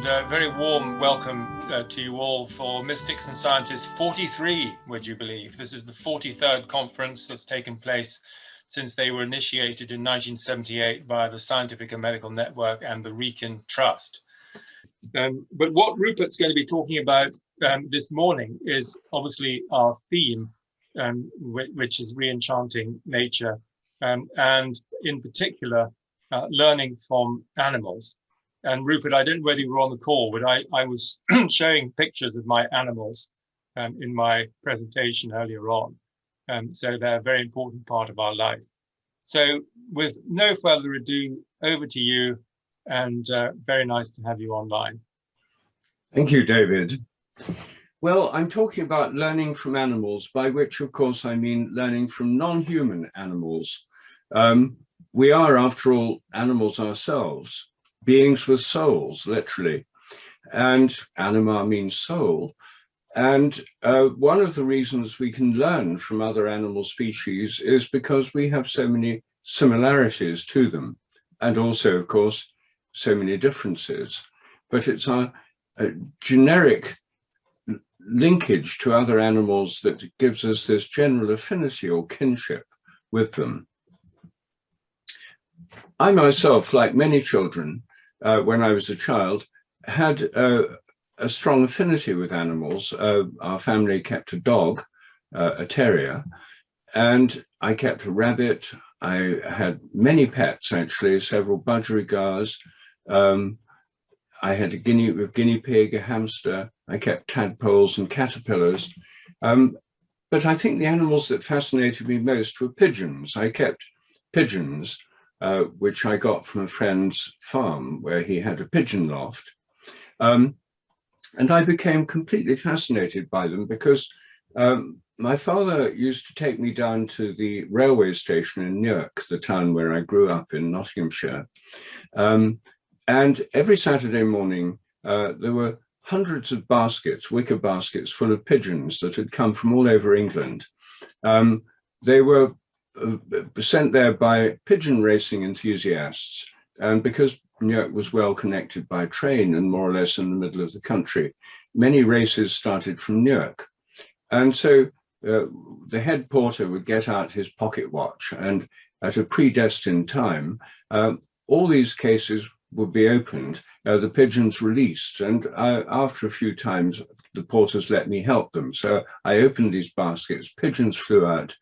and a very warm welcome to you all for Mystics and Scientists 43, would you believe? This is the 43rd conference that's taken place since they were initiated in 1978 by the Scientific and Medical Network and the Rican Trust. But what Rupert's going to be talking about this morning is obviously our theme, which is re-enchanting nature, and in particular, learning from animals. And Rupert, I don't know whether you were on the call, but I was showing pictures of my animals in my presentation earlier on. So they're a very important part of our life. So with no further ado, over to you, and very nice to have you online. Thank you, David. Well, I'm talking about learning from animals, by which, of course, I mean learning from non-human animals. We are, after all, animals ourselves, beings with souls, literally. And anima means soul. And one of the reasons we can learn from other animal species is because we have so many similarities to them, and also, of course, so many differences. But it's our generic linkage to other animals that gives us this general affinity or kinship with them. I myself, like many children, when I was a child, had a strong affinity with animals. Our family kept a dog, a terrier, and I kept a rabbit. I had many pets, actually, several budgerigars. I had a guinea pig, a hamster. I kept tadpoles and caterpillars. But I think the animals that fascinated me most were pigeons. I kept pigeons, which I got from a friend's farm where he had a pigeon loft. And I became completely fascinated by them because my father used to take me down to the railway station in Newark, the town where I grew up in Nottinghamshire. And every Saturday morning, there were hundreds of baskets, wicker baskets full of pigeons that had come from all over England. They were sent there by pigeon racing enthusiasts. And because Newark was well connected by train and more or less in the middle of the country, many races started from Newark. And so the head porter would get out his pocket watch, and at a predestined time, all these cases would be opened, the pigeons released. And after a few times, the porters let me help them. So I opened these baskets, pigeons flew out,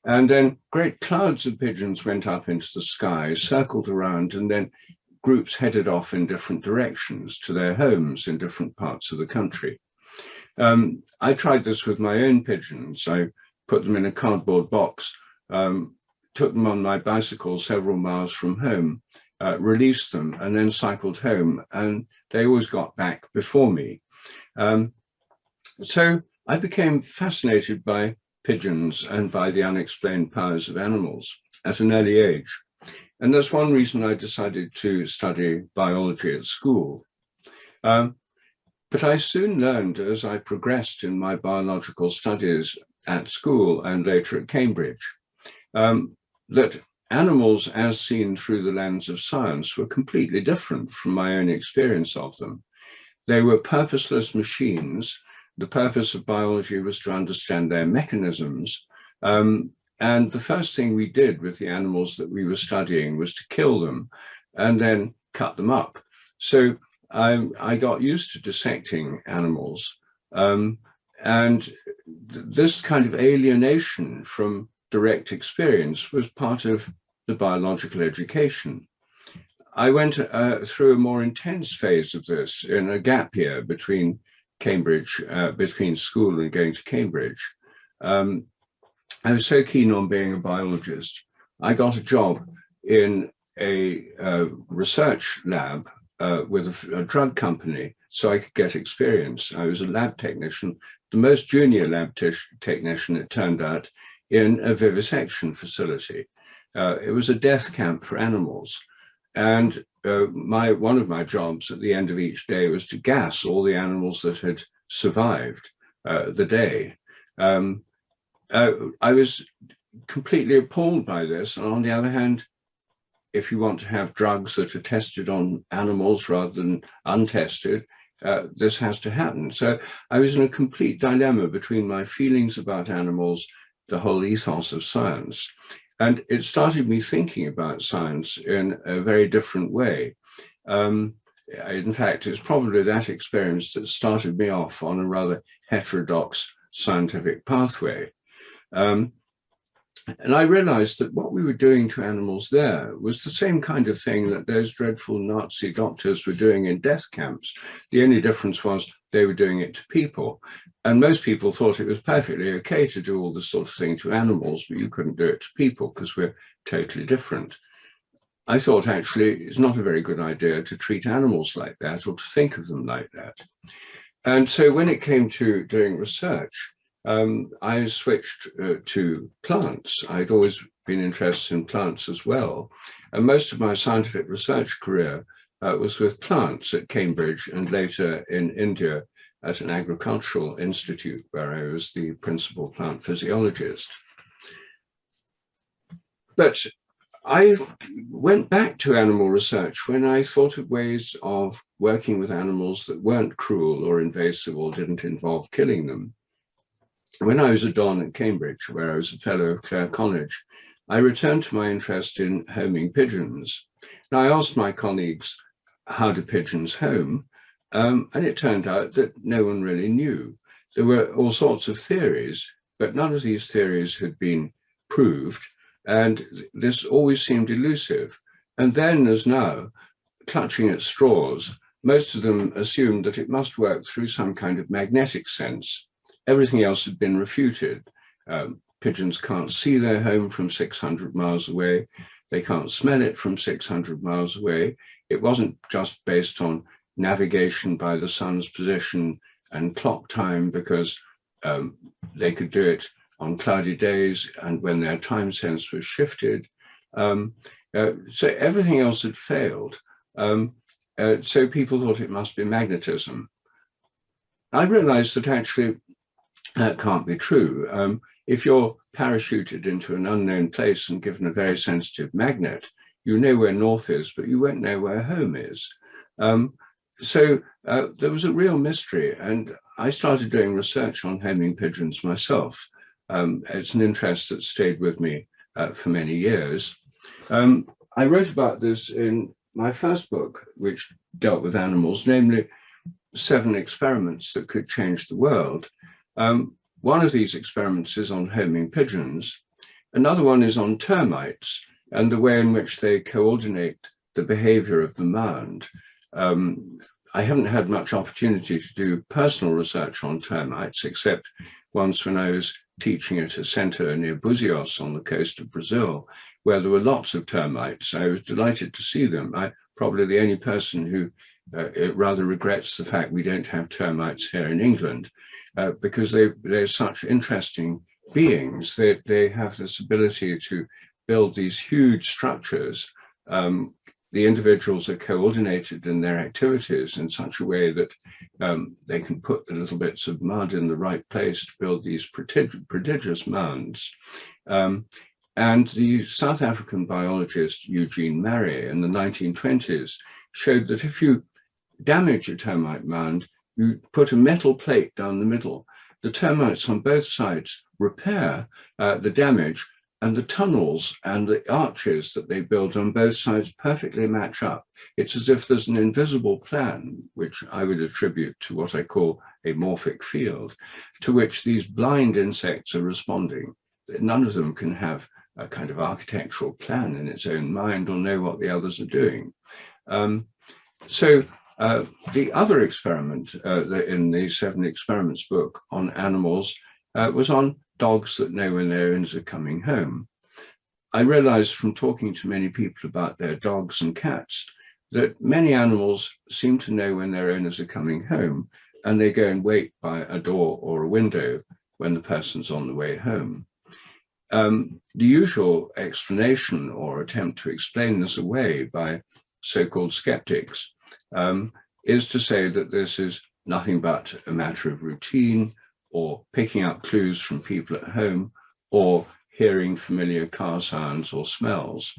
and then great clouds of pigeons went up into the sky, circled around, and then groups headed off in different directions to their homes in different parts of the country. I tried this with my own pigeons. I put them in a cardboard box, took them on my bicycle several miles from home, released them, and then cycled home, and they always got back before me. So I became fascinated by pigeons and by the unexplained powers of animals at an early age. And that's one reason I decided to study biology at school. But I soon learned, as I progressed in my biological studies at school and later at Cambridge, that animals as seen through the lens of science were completely different from my own experience of them. They were purposeless machines. The purpose of biology was to understand their mechanisms. And the first thing we did with the animals that we were studying was to kill them and then cut them up. So I got used to dissecting animals. And this kind of alienation from direct experience was part of the biological education. I went through a more intense phase of this in a gap year between Cambridge, between school and going to Cambridge. I was so keen on being a biologist. I got a job in a research lab with a drug company so I could get experience. I was a lab technician, the most junior lab technician, it turned out, in a vivisection facility. It was a death camp for animals. And one of my jobs at the end of each day was to gas all the animals that had survived the day. I was completely appalled by this. And on the other hand, if you want to have drugs that are tested on animals rather than untested, this has to happen. So I was in a complete dilemma between my feelings about animals, the whole ethos of science, and it started me thinking about science in a very different way. In fact, it's probably that experience that started me off on a rather heterodox scientific pathway. And I realized that what we were doing to animals there was the same kind of thing that those dreadful Nazi doctors were doing in death camps. The only difference was they were doing it to people. And most people thought it was perfectly okay to do all this sort of thing to animals, but you couldn't do it to people because we're totally different. I thought actually it's not a very good idea to treat animals like that or to think of them like that. And so when it came to doing research, I switched to plants. I'd always been interested in plants as well. And most of my scientific research career was with plants at Cambridge and later in India at an agricultural institute where I was the principal plant physiologist. But I went back to animal research when I thought of ways of working with animals that weren't cruel or invasive or didn't involve killing them. When I was a Don at Cambridge, where I was a Fellow of Clare College, I returned to my interest in homing pigeons. Now, I asked my colleagues, how do pigeons home? And it turned out that no one really knew. There were all sorts of theories, but none of these theories had been proved. And this always seemed elusive. And then, as now, clutching at straws, most of them assumed that it must work through some kind of magnetic sense. Everything else had been refuted. Pigeons can't see their home from 600 miles away. They can't smell it from 600 miles away. It wasn't just based on navigation by the sun's position and clock time, because they could do it on cloudy days and when their time sense was shifted. So everything else had failed. So people thought it must be magnetism. I realized that actually that can't be true. If you're parachuted into an unknown place and given a very sensitive magnet, you know where north is, but you won't know where home is. So there was a real mystery, and I started doing research on homing pigeons myself. It's an interest that stayed with me for many years. I wrote about this in my first book, which dealt with animals, namely 7 experiments that could change the world. One of these experiments is on homing pigeons. Another one is on termites and the way in which they coordinate the behavior of the mound. I haven't had much opportunity to do personal research on termites, except once when I was teaching at a center near Buzios on the coast of Brazil, where there were lots of termites. I was delighted to see them. I'm probably the only person who rather regrets the fact we don't have termites here in England, because they're such interesting beings. They have this ability to build these huge structures. The individuals are coordinated in their activities in such a way that they can put the little bits of mud in the right place to build these prodigious mounds. And the South African biologist Eugene Marey in the 1920s showed that if you damage a termite mound, you put a metal plate down the middle. The termites on both sides repair the damage, and the tunnels and the arches that they build on both sides perfectly match up. It's as if there's an invisible plan, which I would attribute to what I call a morphic field, to which these blind insects are responding. None of them can have a kind of architectural plan in its own mind or know what the others are doing. So the other experiment in the 7 Experiments book on animals was on dogs that know when their owners are coming home. I realized from talking to many people about their dogs and cats that many animals seem to know when their owners are coming home, and they go and wait by a door or a window when the person's on the way home. The usual explanation or attempt to explain this away by so-called skeptics is to say that this is nothing but a matter of routine, or picking up clues from people at home, or hearing familiar car sounds or smells.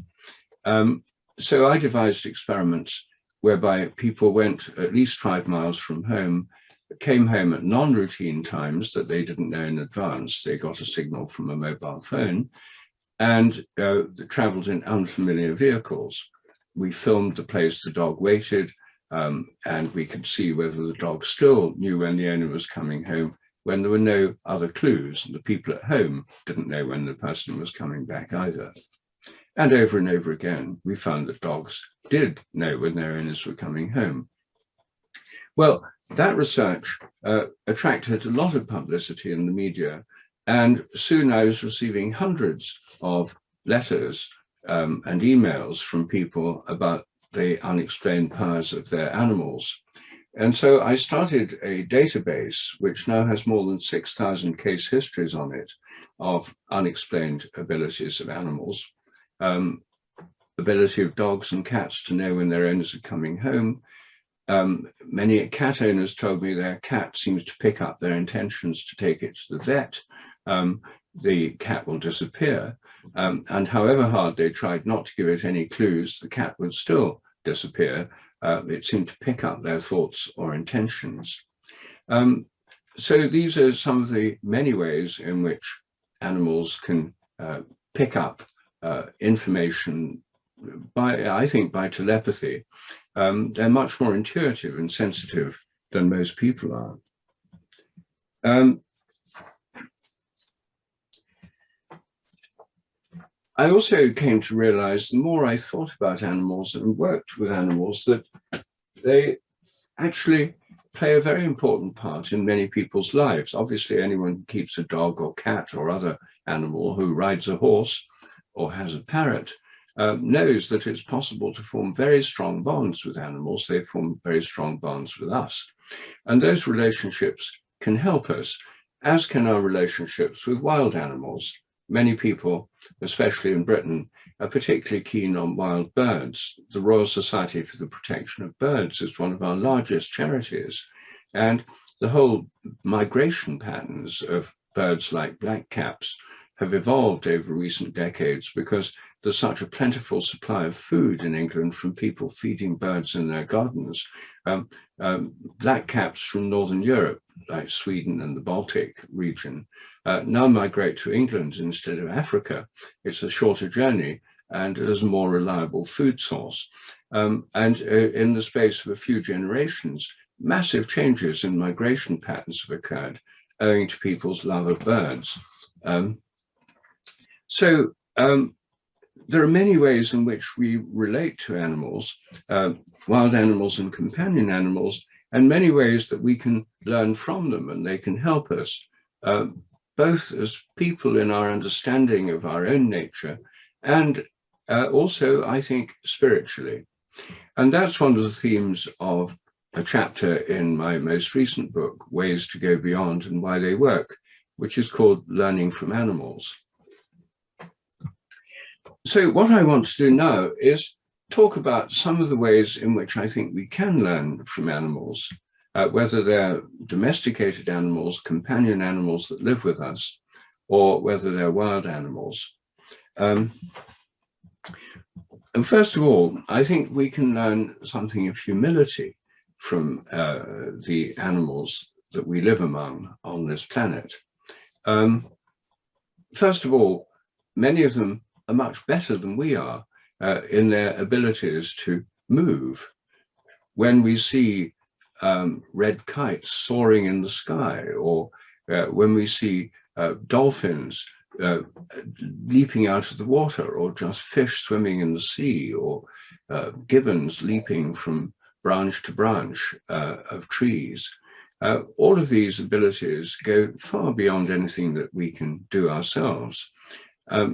So I devised experiments whereby people went at least 5 miles from home, came home at non-routine times that they didn't know in advance. They got a signal from a mobile phone and traveled in unfamiliar vehicles. We filmed the place the dog waited, and we could see whether the dog still knew when the owner was coming home, when there were no other clues. The people at home didn't know when the person was coming back either. And over again, we found that dogs did know when their owners were coming home. Well, that research attracted a lot of publicity in the media, and soon I was receiving hundreds of letters and emails from people about the unexplained powers of their animals. And so I started a database which now has more than 6,000 case histories on it of unexplained abilities of animals. Ability of dogs and cats to know when their owners are coming home. Many cat owners told me their cat seems to pick up their intentions to take it to the vet. The cat will disappear, and however hard they tried not to give it any clues, the cat would still disappear. It seemed to pick up their thoughts or intentions. So these are some of the many ways in which animals can pick up information I think by telepathy. They're much more intuitive and sensitive than most people are. I also came to realize the more I thought about animals and worked with animals that they actually play a very important part in many people's lives. Obviously, anyone who keeps a dog or cat or other animal, who rides a horse or has a parrot, knows that it's possible to form very strong bonds with animals. They form very strong bonds with us. And those relationships can help us, as can our relationships with wild animals. Many people, especially in Britain, are particularly keen on wild birds. The Royal Society for the Protection of Birds is one of our largest charities. And the whole migration patterns of birds like blackcaps have evolved over recent decades because there's such a plentiful supply of food in England from people feeding birds in their gardens. Blackcaps from Northern Europe, like Sweden and the Baltic region, now migrate to England instead of Africa. It's a shorter journey and there's a more reliable food source. And in the space of a few generations, massive changes in migration patterns have occurred owing to people's love of birds. There are many ways in which we relate to animals, wild animals and companion animals, and many ways that we can learn from them and they can help us, both as people in our understanding of our own nature and also, I think, spiritually. And that's one of the themes of a chapter in my most recent book, Ways to Go Beyond and Why They Work, which is called Learning from Animals. So what I want to do now is talk about some of the ways in which I think we can learn from animals, whether they're domesticated animals, companion animals that live with us, or whether they're wild animals. And first of all, I think we can learn something of humility from the animals that we live among on this planet. First of all, many of them are much better than we are in their abilities to move. When we see red kites soaring in the sky, or when we see dolphins leaping out of the water, or just fish swimming in the sea, or gibbons leaping from branch to branch of trees, all of these abilities go far beyond anything that we can do ourselves.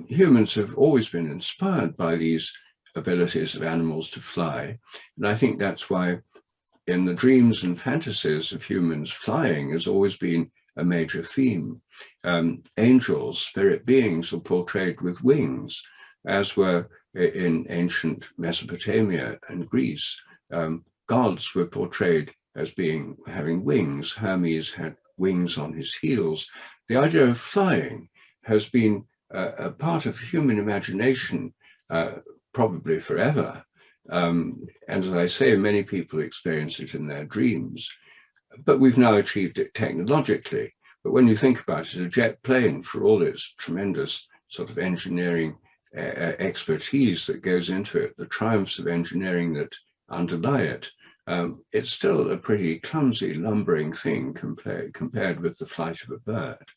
Humans have always been inspired by these abilities of animals to fly. And I think that's why in the dreams and fantasies of humans, flying has always been a major theme. Angels, spirit beings, are portrayed with wings, as were in ancient Mesopotamia and Greece. Gods were portrayed as having wings. Hermes had wings on his heels. The idea of flying has been a part of human imagination, probably forever. And as I say, many people experience it in their dreams, but we've now achieved it technologically. But when you think about it, a jet plane, for all its tremendous sort of engineering expertise that goes into it, the triumphs of engineering that underlie it, it's still a pretty clumsy, lumbering thing compared with the flight of a bird.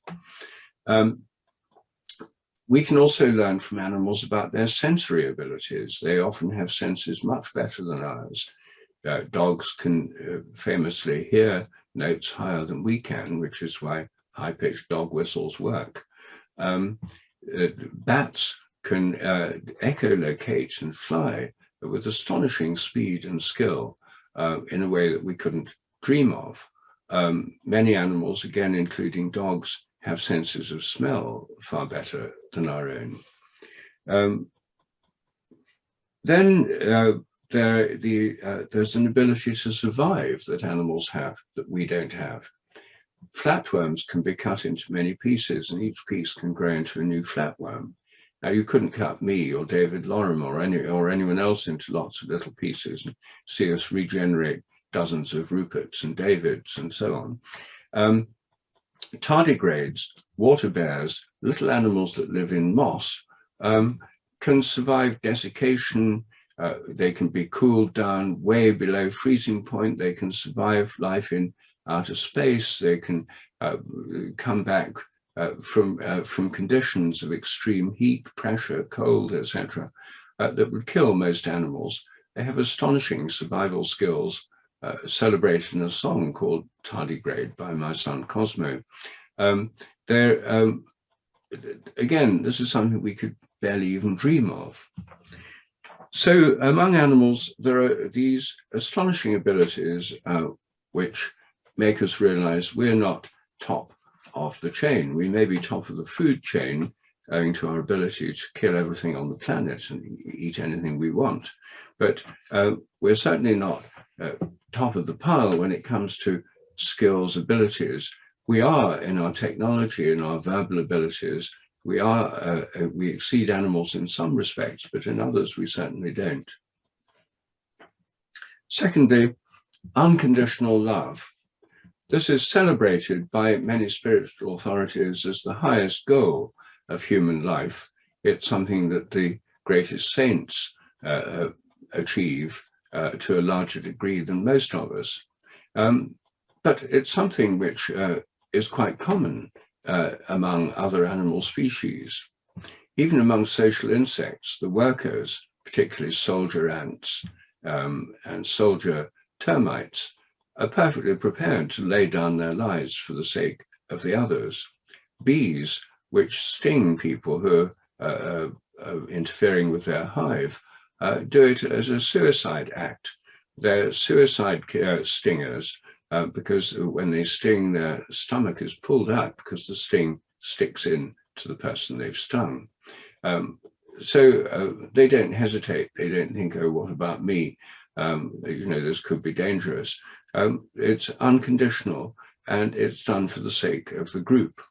We can also learn from animals about their sensory abilities. They often have senses much better than ours. Dogs can famously hear notes higher than we can, which is why high-pitched dog whistles work. Bats can echolocate and fly with astonishing speed and skill in a way that we couldn't dream of. Many animals, again, including dogs, have senses of smell far better than our own. Then there's an ability to survive that animals have that we don't have. Flatworms can be cut into many pieces, and each piece can grow into a new flatworm. Now, you couldn't cut me or David Lorem or anyone else into lots of little pieces and see us regenerate dozens of Ruperts and Davids and so on. Tardigrades, water bears, little animals that live in moss, can survive desiccation. They can be cooled down way below freezing point. They can survive life in outer space. They can come back from conditions of extreme heat, pressure, cold, etc., that would kill most animals. They have astonishing survival skills, celebrated in a song called Tardigrade by my son Cosmo. Again, this is something we could barely even dream of. So among animals, there are these astonishing abilities which make us realize we're not top of the chain. We may be top of the food chain owing to our ability to kill everything on the planet and eat anything we want. But we're certainly not top of the pile when it comes to skills, abilities. We are in our technology, in our verbal abilities. We exceed animals in some respects, but in others we certainly don't. Secondly, unconditional love. This is celebrated by many spiritual authorities as the highest goal of human life. It's something that the greatest saints achieve to a larger degree than most of us. But it's something which is quite common among other animal species. Even among social insects, the workers, particularly soldier ants and soldier termites, are perfectly prepared to lay down their lives for the sake of the others. Bees, which sting people who are interfering with their hive, do it as a suicide act. They're suicide stingers because when they sting, their stomach is pulled out because the sting sticks in to the person they've stung. So they don't hesitate. They don't think, oh, what about me? This could be dangerous. It's unconditional, and it's done for the sake of the group.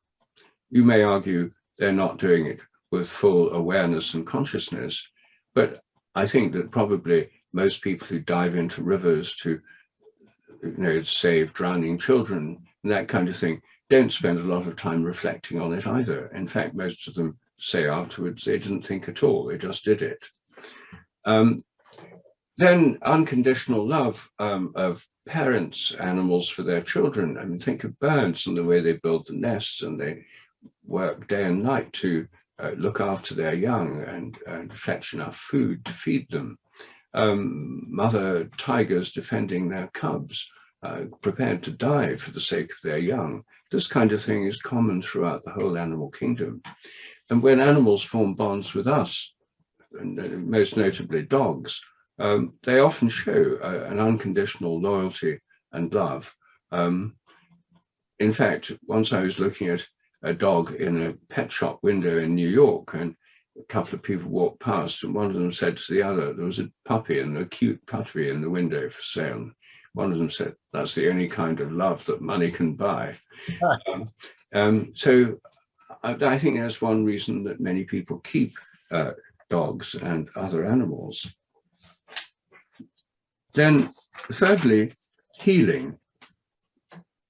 You may argue they're not doing it with full awareness and consciousness, but I think that probably most people who dive into rivers to save drowning children and that kind of thing don't spend a lot of time reflecting on it either. In fact, most of them say afterwards they didn't think at all, they just did it. Then unconditional love of parents, animals for their children. I mean, think of birds and the way they build the nests, and they work day and night to look after their young and fetch enough food to feed them. Mother tigers defending their cubs, prepared to die for the sake of their young. This kind of thing is common throughout the whole animal kingdom. And when animals form bonds with us, and most notably dogs, they often show an unconditional loyalty and love. In fact, once I was looking at a dog in a pet shop window in New York, and a couple of people walked past, and one of them said to the other, there was a puppy, and a cute puppy in the window for sale. One of them said, that's the only kind of love that money can buy. So I think that's one reason that many people keep dogs and other animals. Then thirdly, healing.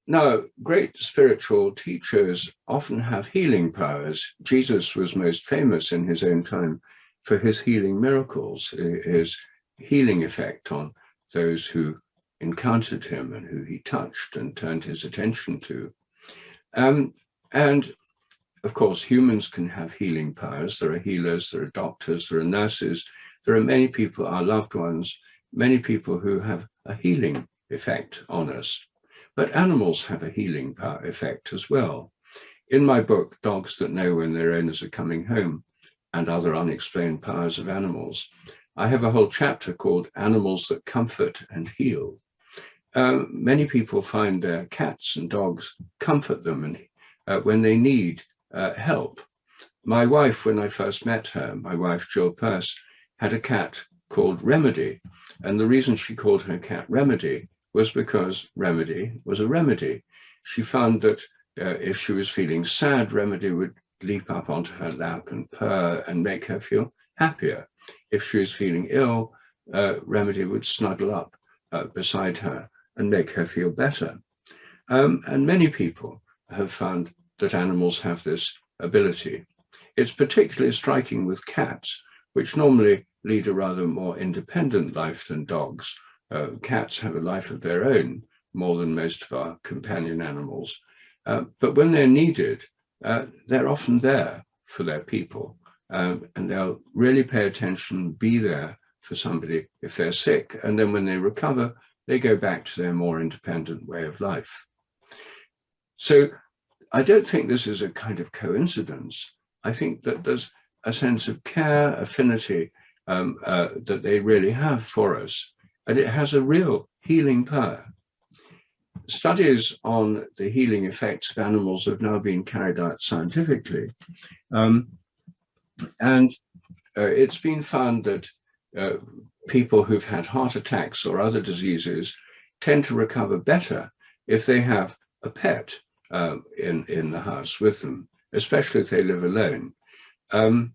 Now, great spiritual teachers often have healing powers. Jesus was most famous in his own time for his healing miracles, his healing effect on those who encountered him and who he touched and turned his attention to. And of course, humans can have healing powers. There are healers, there are doctors, there are nurses. There are many people, our loved ones, many people who have a healing effect on us. But animals have a healing power effect as well. In my book, Dogs That Know When Their Owners Are Coming Home, and Other Unexplained Powers of Animals, I have a whole chapter called Animals That Comfort and Heal. Many people find their cats and dogs comfort them and when they need help. My wife, when I first met her, my wife Jill Peirce, had a cat called Remedy. And the reason she called her cat Remedy was because Remedy was a remedy. She found that if she was feeling sad, Remedy would leap up onto her lap and purr and make her feel happier. If she was feeling ill, Remedy would snuggle up beside her and make her feel better. And many people have found that animals have this ability. It's particularly striking with cats, which normally lead a rather more independent life than dogs. Cats have a life of their own more than most of our companion animals. But when they're needed, they're often there for their people. And they'll really pay attention, be there for somebody if they're sick. And then when they recover, they go back to their more independent way of life. So I don't think this is a kind of coincidence. I think that there's a sense of care, affinity that they really have for us. And it has a real healing power. Studies on the healing effects of animals have now been carried out scientifically. It's been found that people who've had heart attacks or other diseases tend to recover better if they have a pet in the house with them, especially if they live alone. And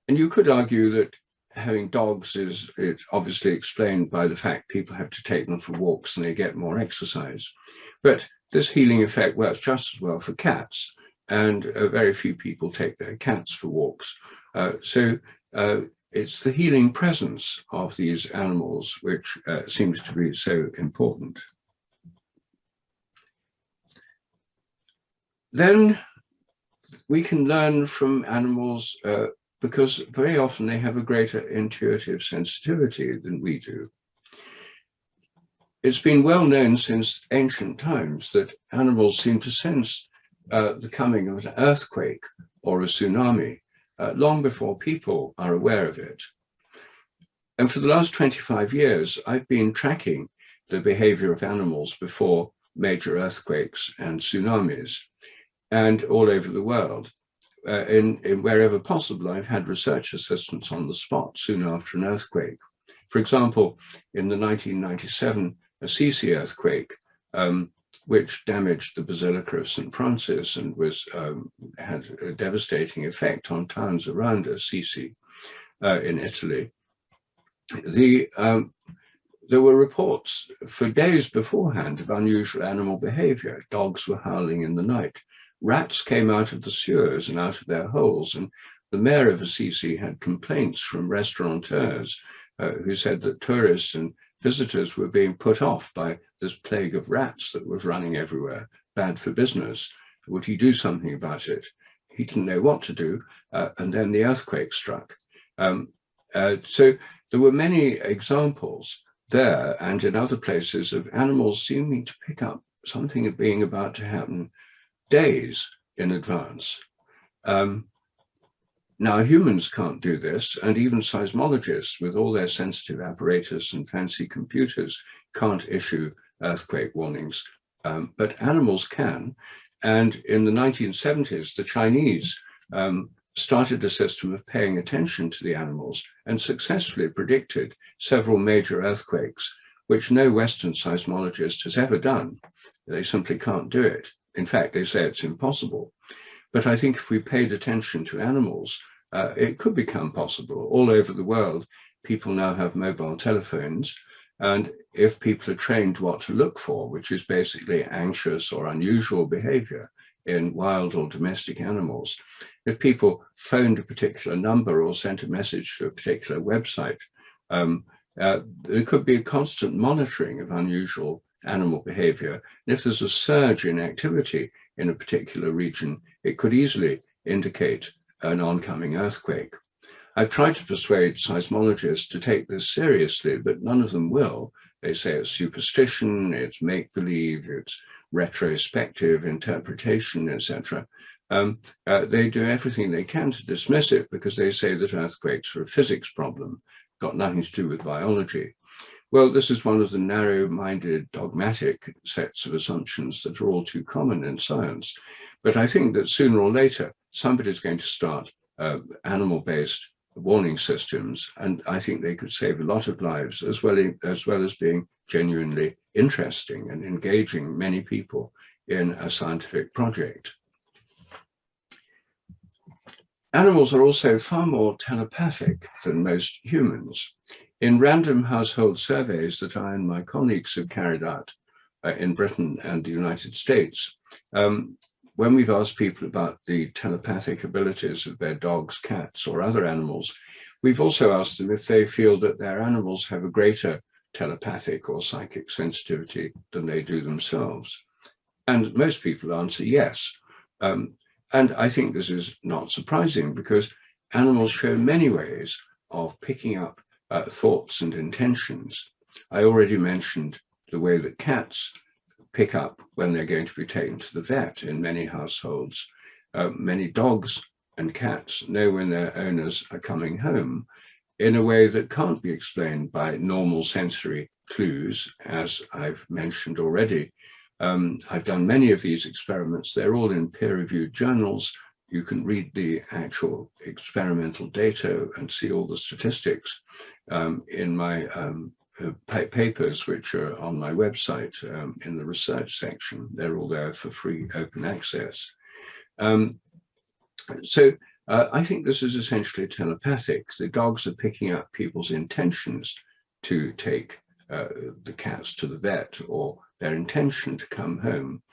you could argue that having dogs is obviously explained by the fact people have to take them for walks and they get more exercise. But this healing effect works just as well for cats, and very few people take their cats for walks. So it's the healing presence of these animals which seems to be so important. Then we can learn from animals because very often they have a greater intuitive sensitivity than we do. It's been well known since ancient times that animals seem to sense the coming of an earthquake or a tsunami long before people are aware of it. And for the last 25 years, I've been tracking the behavior of animals before major earthquakes and tsunamis, and all over the world. In wherever possible, I've had research assistants on the spot soon after an earthquake. For example, in the 1997 Assisi earthquake, which damaged the Basilica of St. Francis and had a devastating effect on towns around Assisi in Italy. There were reports for days beforehand of unusual animal behavior. Dogs were howling in the night. Rats came out of the sewers and out of their holes, and the mayor of Assisi had complaints from restaurateurs who said that tourists and visitors were being put off by this plague of rats that was running everywhere, bad for business. Would he do something about it? He didn't know what to do, and then the earthquake struck. So there were many examples there and in other places of animals seeming to pick up something being about to happen days in advance. Now, humans can't do this, and even seismologists with all their sensitive apparatus and fancy computers can't issue earthquake warnings, but animals can. And in the 1970s, the Chinese started a system of paying attention to the animals and successfully predicted several major earthquakes, which no Western seismologist has ever done. They simply can't do it. In fact, they say it's impossible. But I think if we paid attention to animals, it could become possible. All over the world, people now have mobile telephones, And if people are trained what to look for, which is basically anxious or unusual behavior in wild or domestic animals, if people phoned a particular number or sent a message to a particular website, there could be a constant monitoring of unusual animal behavior. And if there's a surge in activity in a particular region, it could easily indicate an oncoming earthquake. I've tried to persuade seismologists to take this seriously, but none of them will. They say it's superstition, it's make-believe, it's retrospective interpretation, etc. They do everything they can to dismiss it because they say that earthquakes are a physics problem, got nothing to do with biology. Well, this is one of the narrow-minded, dogmatic sets of assumptions that are all too common in science. But I think that sooner or later, somebody's going to start animal-based warning systems, and I think they could save a lot of lives, as well as being genuinely interesting and engaging many people in a scientific project. Animals are also far more telepathic than most humans. In random household surveys that I and my colleagues have carried out in Britain and the United States, when we've asked people about the telepathic abilities of their dogs, cats, or other animals, we've also asked them if they feel that their animals have a greater telepathic or psychic sensitivity than they do themselves. And most people answer yes. And I think this is not surprising because animals show many ways of picking up thoughts and intentions. I already mentioned the way that cats pick up when they're going to be taken to the vet in many households. Many dogs and cats know when their owners are coming home in a way that can't be explained by normal sensory clues, as I've mentioned already. I've done many of these experiments. They're all in peer-reviewed journals. You can read the actual experimental data and see all the statistics in my papers, which are on my website in the research section. They're all there for free open access. I think this is essentially telepathic. The dogs are picking up people's intentions to take the cats to the vet, or their intention to come home.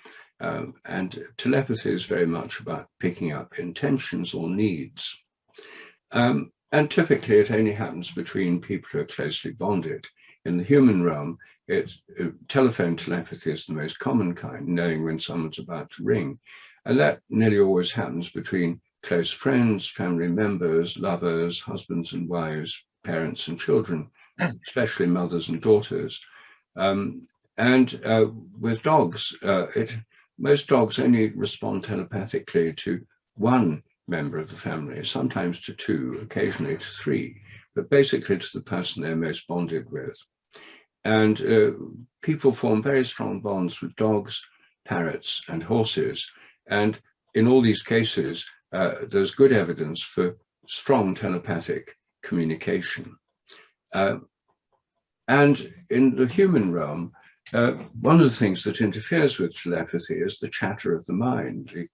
And telepathy is very much about picking up intentions or needs. And typically it only happens between people who are closely bonded. In the human realm, telephone telepathy is the most common kind, knowing when someone's about to ring. And that nearly always happens between close friends, family members, lovers, husbands and wives, parents and children, especially mothers and daughters. With dogs, most dogs only respond telepathically to one member of the family, sometimes to two, occasionally to three, but basically to the person they're most bonded with. And people form very strong bonds with dogs, parrots, and horses. And in all these cases, there's good evidence for strong telepathic communication. And in the human realm, one of the things that interferes with telepathy is the chatter of the mind, the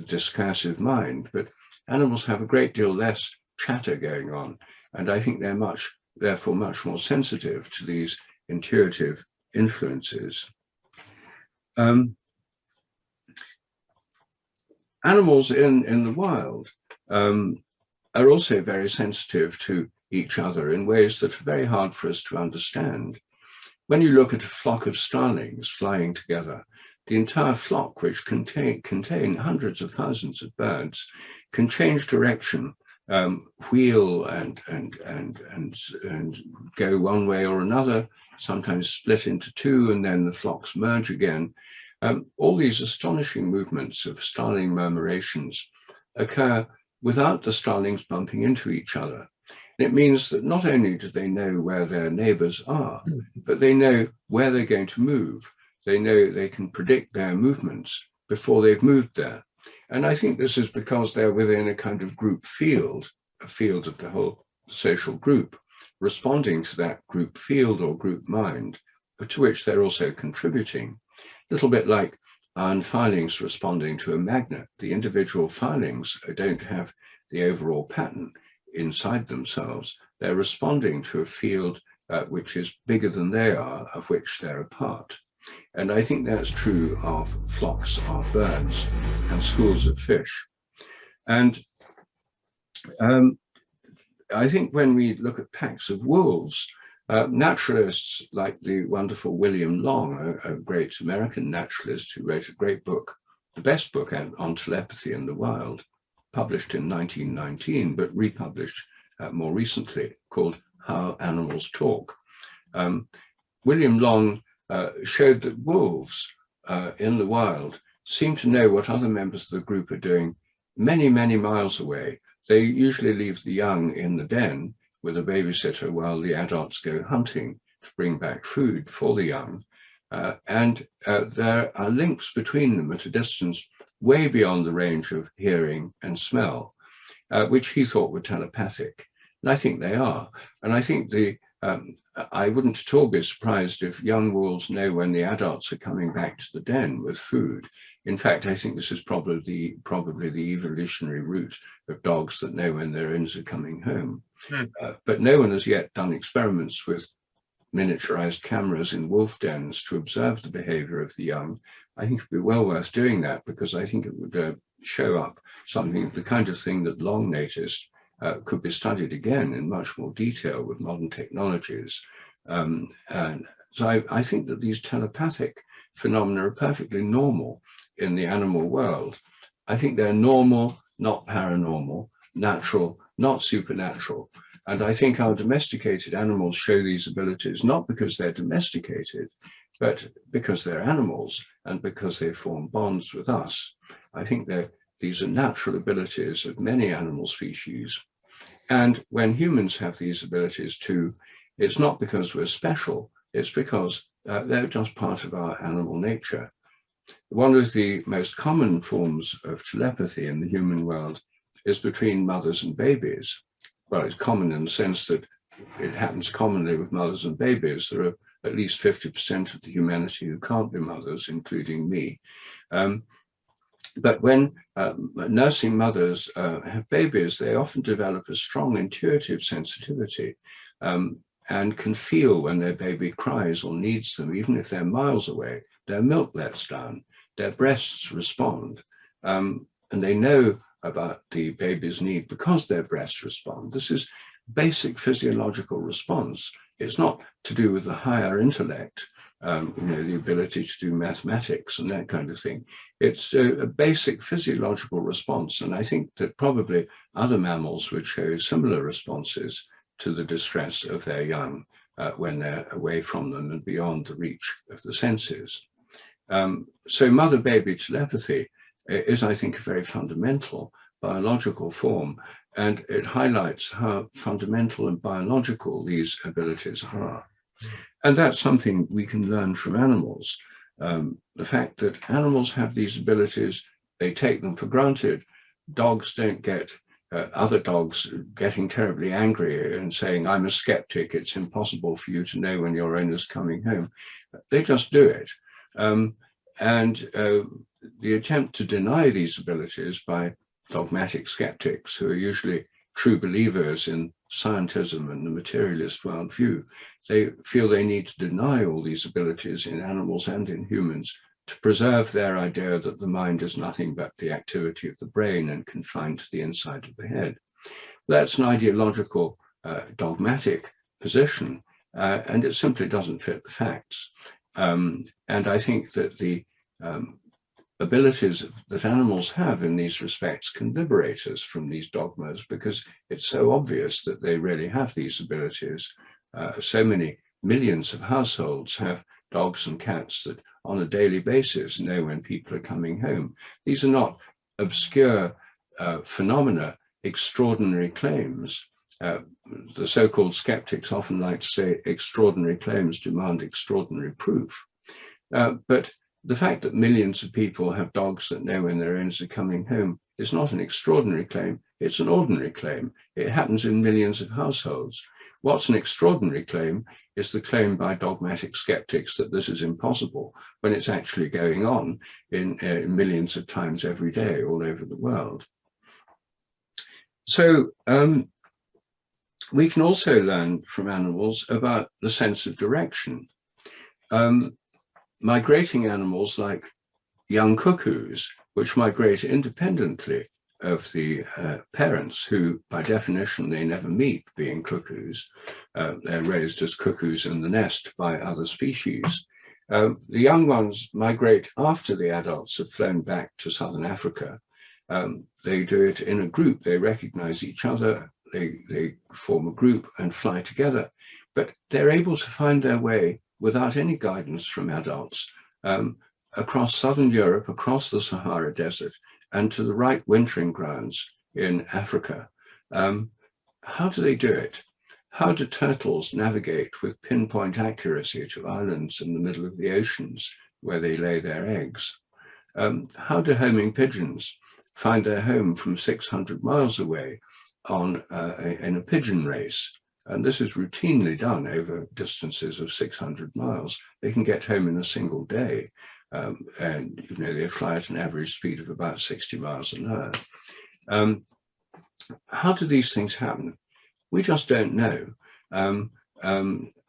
discursive mind. But animals have a great deal less chatter going on. And I think they're therefore much more sensitive to these intuitive influences. Animals in the wild are also very sensitive to each other in ways that are very hard for us to understand. When you look at a flock of starlings flying together, the entire flock, which contain hundreds of thousands of birds, can change direction, wheel and go one way or another, sometimes split into two, and then the flocks merge again. All these astonishing movements of starling murmurations occur without the starlings bumping into each other. And it means that not only do they know where their neighbors are, but they know where they're going to move. They know they can predict their movements before they've moved there. And I think this is because they're within a kind of group field, a field of the whole social group, responding to that group field or group mind, to which they're also contributing. A little bit like iron filings responding to a magnet. The individual filings don't have the overall pattern inside themselves. They're responding to a field which is bigger than they are, of which they're a part. And I think that's true of flocks of birds and schools of fish. And I think when we look at packs of wolves, naturalists like the wonderful William Long, a great American naturalist who wrote a great book, the best book on telepathy in the wild, published in 1919, but republished more recently, called How Animals Talk. William Long showed that wolves in the wild seem to know what other members of the group are doing many, many miles away. They usually leave the young in the den with a babysitter while the adults go hunting to bring back food for the young. And there are links between them at a distance way beyond the range of hearing and smell, which he thought were telepathic. And I think they are. And I think I wouldn't at all be surprised if young wolves know when the adults are coming back to the den with food. In fact, I think this is probably the evolutionary route of dogs that know when their owners are coming home. But no one has yet done experiments with miniaturized cameras in wolf dens to observe the behavior of the young. I think it'd be well worth doing that, because I think it would show up something, the kind of thing that Long noticed, could be studied again in much more detail with modern technologies. And so I think that these telepathic phenomena are perfectly normal in the animal world. I think they're normal, not paranormal, natural, not supernatural. And I think our domesticated animals show these abilities not because they're domesticated, but because they're animals and because they form bonds with us. I think these are natural abilities of many animal species. And when humans have these abilities too, it's not because we're special, it's because they're just part of our animal nature. One of the most common forms of telepathy in the human world is between mothers and babies. Well, it's common in the sense that it happens commonly with mothers and babies. There are at least 50% of the humanity who can't be mothers, including me. But when nursing mothers have babies, they often develop a strong intuitive sensitivity and can feel when their baby cries or needs them, even if they're miles away. Their milk lets down, their breasts respond, and they know about the baby's need because their breasts respond. This is basic physiological response. It's not to do with the higher intellect, the ability to do mathematics and that kind of thing. It's a basic physiological response. And I think that probably other mammals would show similar responses to the distress of their young when they're away from them and beyond the reach of the senses. So mother-baby telepathy is, I think, a very fundamental biological form, and it highlights how fundamental and biological these abilities are. And that's something we can learn from animals. The fact that animals have these abilities, they take them for granted. Dogs don't get other dogs getting terribly angry and saying, I'm a skeptic, it's impossible for you to know when your owner's coming home. They just do it. The attempt to deny these abilities by dogmatic skeptics, who are usually true believers in scientism and the materialist worldview, they feel they need to deny all these abilities in animals and in humans to preserve their idea that the mind is nothing but the activity of the brain and confined to the inside of the head. That's an ideological, dogmatic position, and it simply doesn't fit the facts. And I think that the abilities that animals have in these respects can liberate us from these dogmas, because it's so obvious that they really have these abilities. So many millions of households have dogs and cats that on a daily basis know when people are coming home. These are not obscure phenomena, extraordinary claims. The so-called skeptics often like to say extraordinary claims demand extraordinary proof. But the fact that millions of people have dogs that know when their owners are coming home is not an extraordinary claim, it's an ordinary claim. It happens in millions of households. What's an extraordinary claim is the claim by dogmatic skeptics that this is impossible, when it's actually going on in millions of times every day all over the world. So we can also learn from animals about the sense of direction. Migrating animals like young cuckoos, which migrate independently of the parents, who by definition they never meet, being cuckoos. They're raised as cuckoos in the nest by other species. The young ones migrate after the adults have flown back to southern Africa. They do it in a group. They recognize each other. They form a group and fly together, but they're able to find their way without any guidance from adults across southern Europe, across the Sahara Desert, and to the right wintering grounds in Africa. How do they do it? How do turtles navigate with pinpoint accuracy to islands in the middle of the oceans where they lay their eggs? How do homing pigeons find their home from 600 miles away in a pigeon race? And this is routinely done over distances of 600 miles. They can get home in a single day. And they fly at an average speed of about 60 miles an hour. How do these things happen? We just don't know.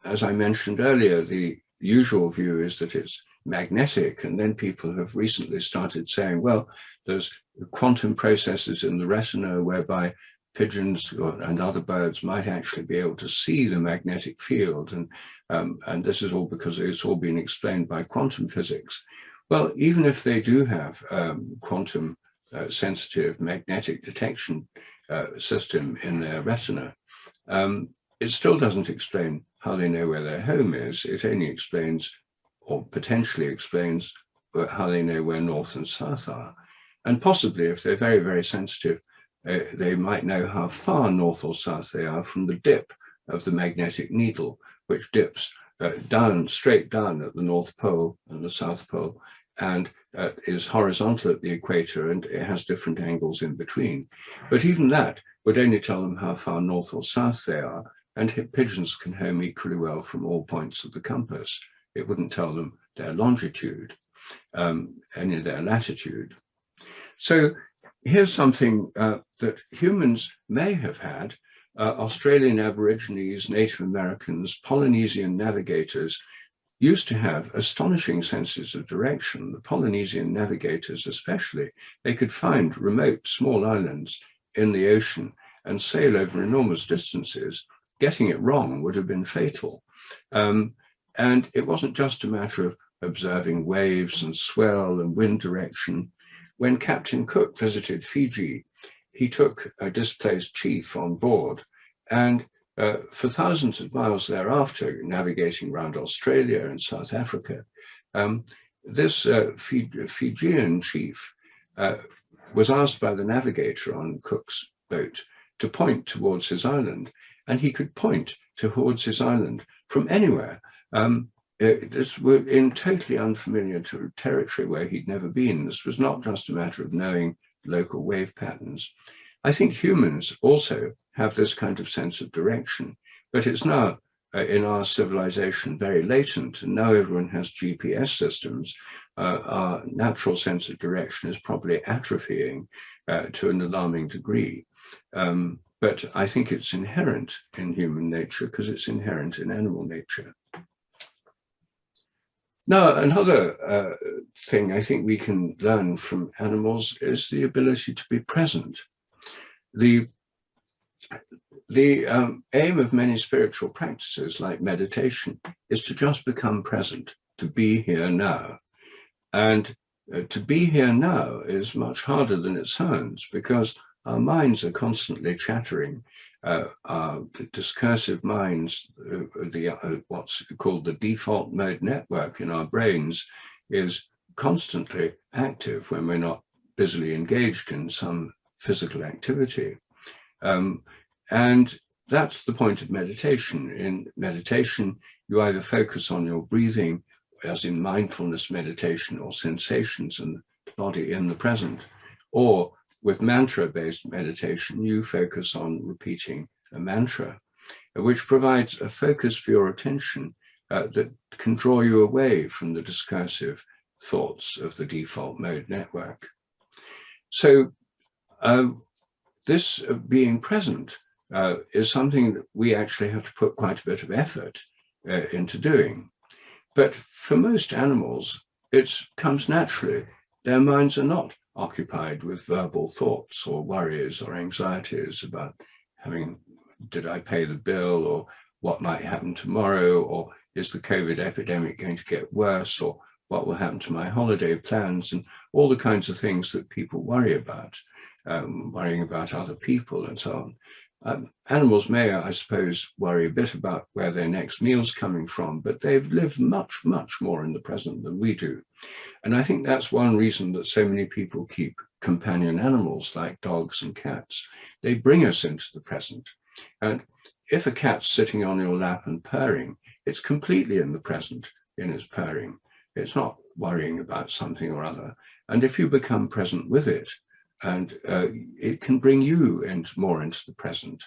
As I mentioned earlier, the usual view is that it's magnetic, and then people have recently started saying, well, there's quantum processes in the retina whereby pigeons and other birds might actually be able to see the magnetic field, and this is all because it's all been explained by quantum physics. Well, even if they do have quantum sensitive magnetic detection system in their retina, it still doesn't explain how they know where their home is. It only explains, or potentially explains, how they know where north and south are. And possibly, if they're very, very sensitive, they might know how far north or south they are from the dip of the magnetic needle, which dips straight down at the North Pole and the South Pole, and is horizontal at the equator, and it has different angles in between. But even that would only tell them how far north or south they are, and pigeons can home equally well from all points of the compass. It wouldn't tell them their longitude, any of their latitude. So here's something that humans may have had. Australian Aborigines, Native Americans, Polynesian navigators used to have astonishing senses of direction. The Polynesian navigators especially, they could find remote small islands in the ocean and sail over enormous distances. Getting it wrong would have been fatal. And it wasn't just a matter of observing waves and swell and wind direction. When Captain Cook visited Fiji, he took a displaced chief on board, and for thousands of miles thereafter, navigating around Australia and South Africa, this Fijian chief was asked by the navigator on Cook's boat to point towards his island, and he could point towards his island from anywhere. This was in totally unfamiliar territory where he'd never been. This was not just a matter of knowing local wave patterns. I think humans also have this kind of sense of direction, but it's now in our civilization very latent, and now everyone has GPS systems. Our natural sense of direction is probably atrophying to an alarming degree. But I think it's inherent in human nature because it's inherent in animal nature. Now, another thing I think we can learn from animals is the ability to be present. The aim of many spiritual practices like meditation is to just become present, to be here now. And to be here now is much harder than it sounds because our minds are constantly chattering. Our discursive minds, what's called the default mode network in our brains, is constantly active when we're not busily engaged in some physical activity. And that's the point of meditation. In meditation, you either focus on your breathing, as in mindfulness meditation, or sensations in the body in the present, or with mantra-based meditation, you focus on repeating a mantra, which provides a focus for your attention that can draw you away from the discursive thoughts of the default mode network. So this being present is something that we actually have to put quite a bit of effort into doing. But for most animals, it comes naturally. Their minds are not occupied with verbal thoughts or worries or anxieties about did I pay the bill, or what might happen tomorrow, or is the COVID epidemic going to get worse, or what will happen to my holiday plans, and all the kinds of things that people worry about, worrying about other people and so on. Animals may, I suppose, worry a bit about where their next meal's coming from, but they've lived much, much more in the present than we do. And I think that's one reason that so many people keep companion animals like dogs and cats. They bring us into the present. And if a cat's sitting on your lap and purring, it's completely in the present in its purring. It's not worrying about something or other. And if you become present with it, and it can bring you more into the present.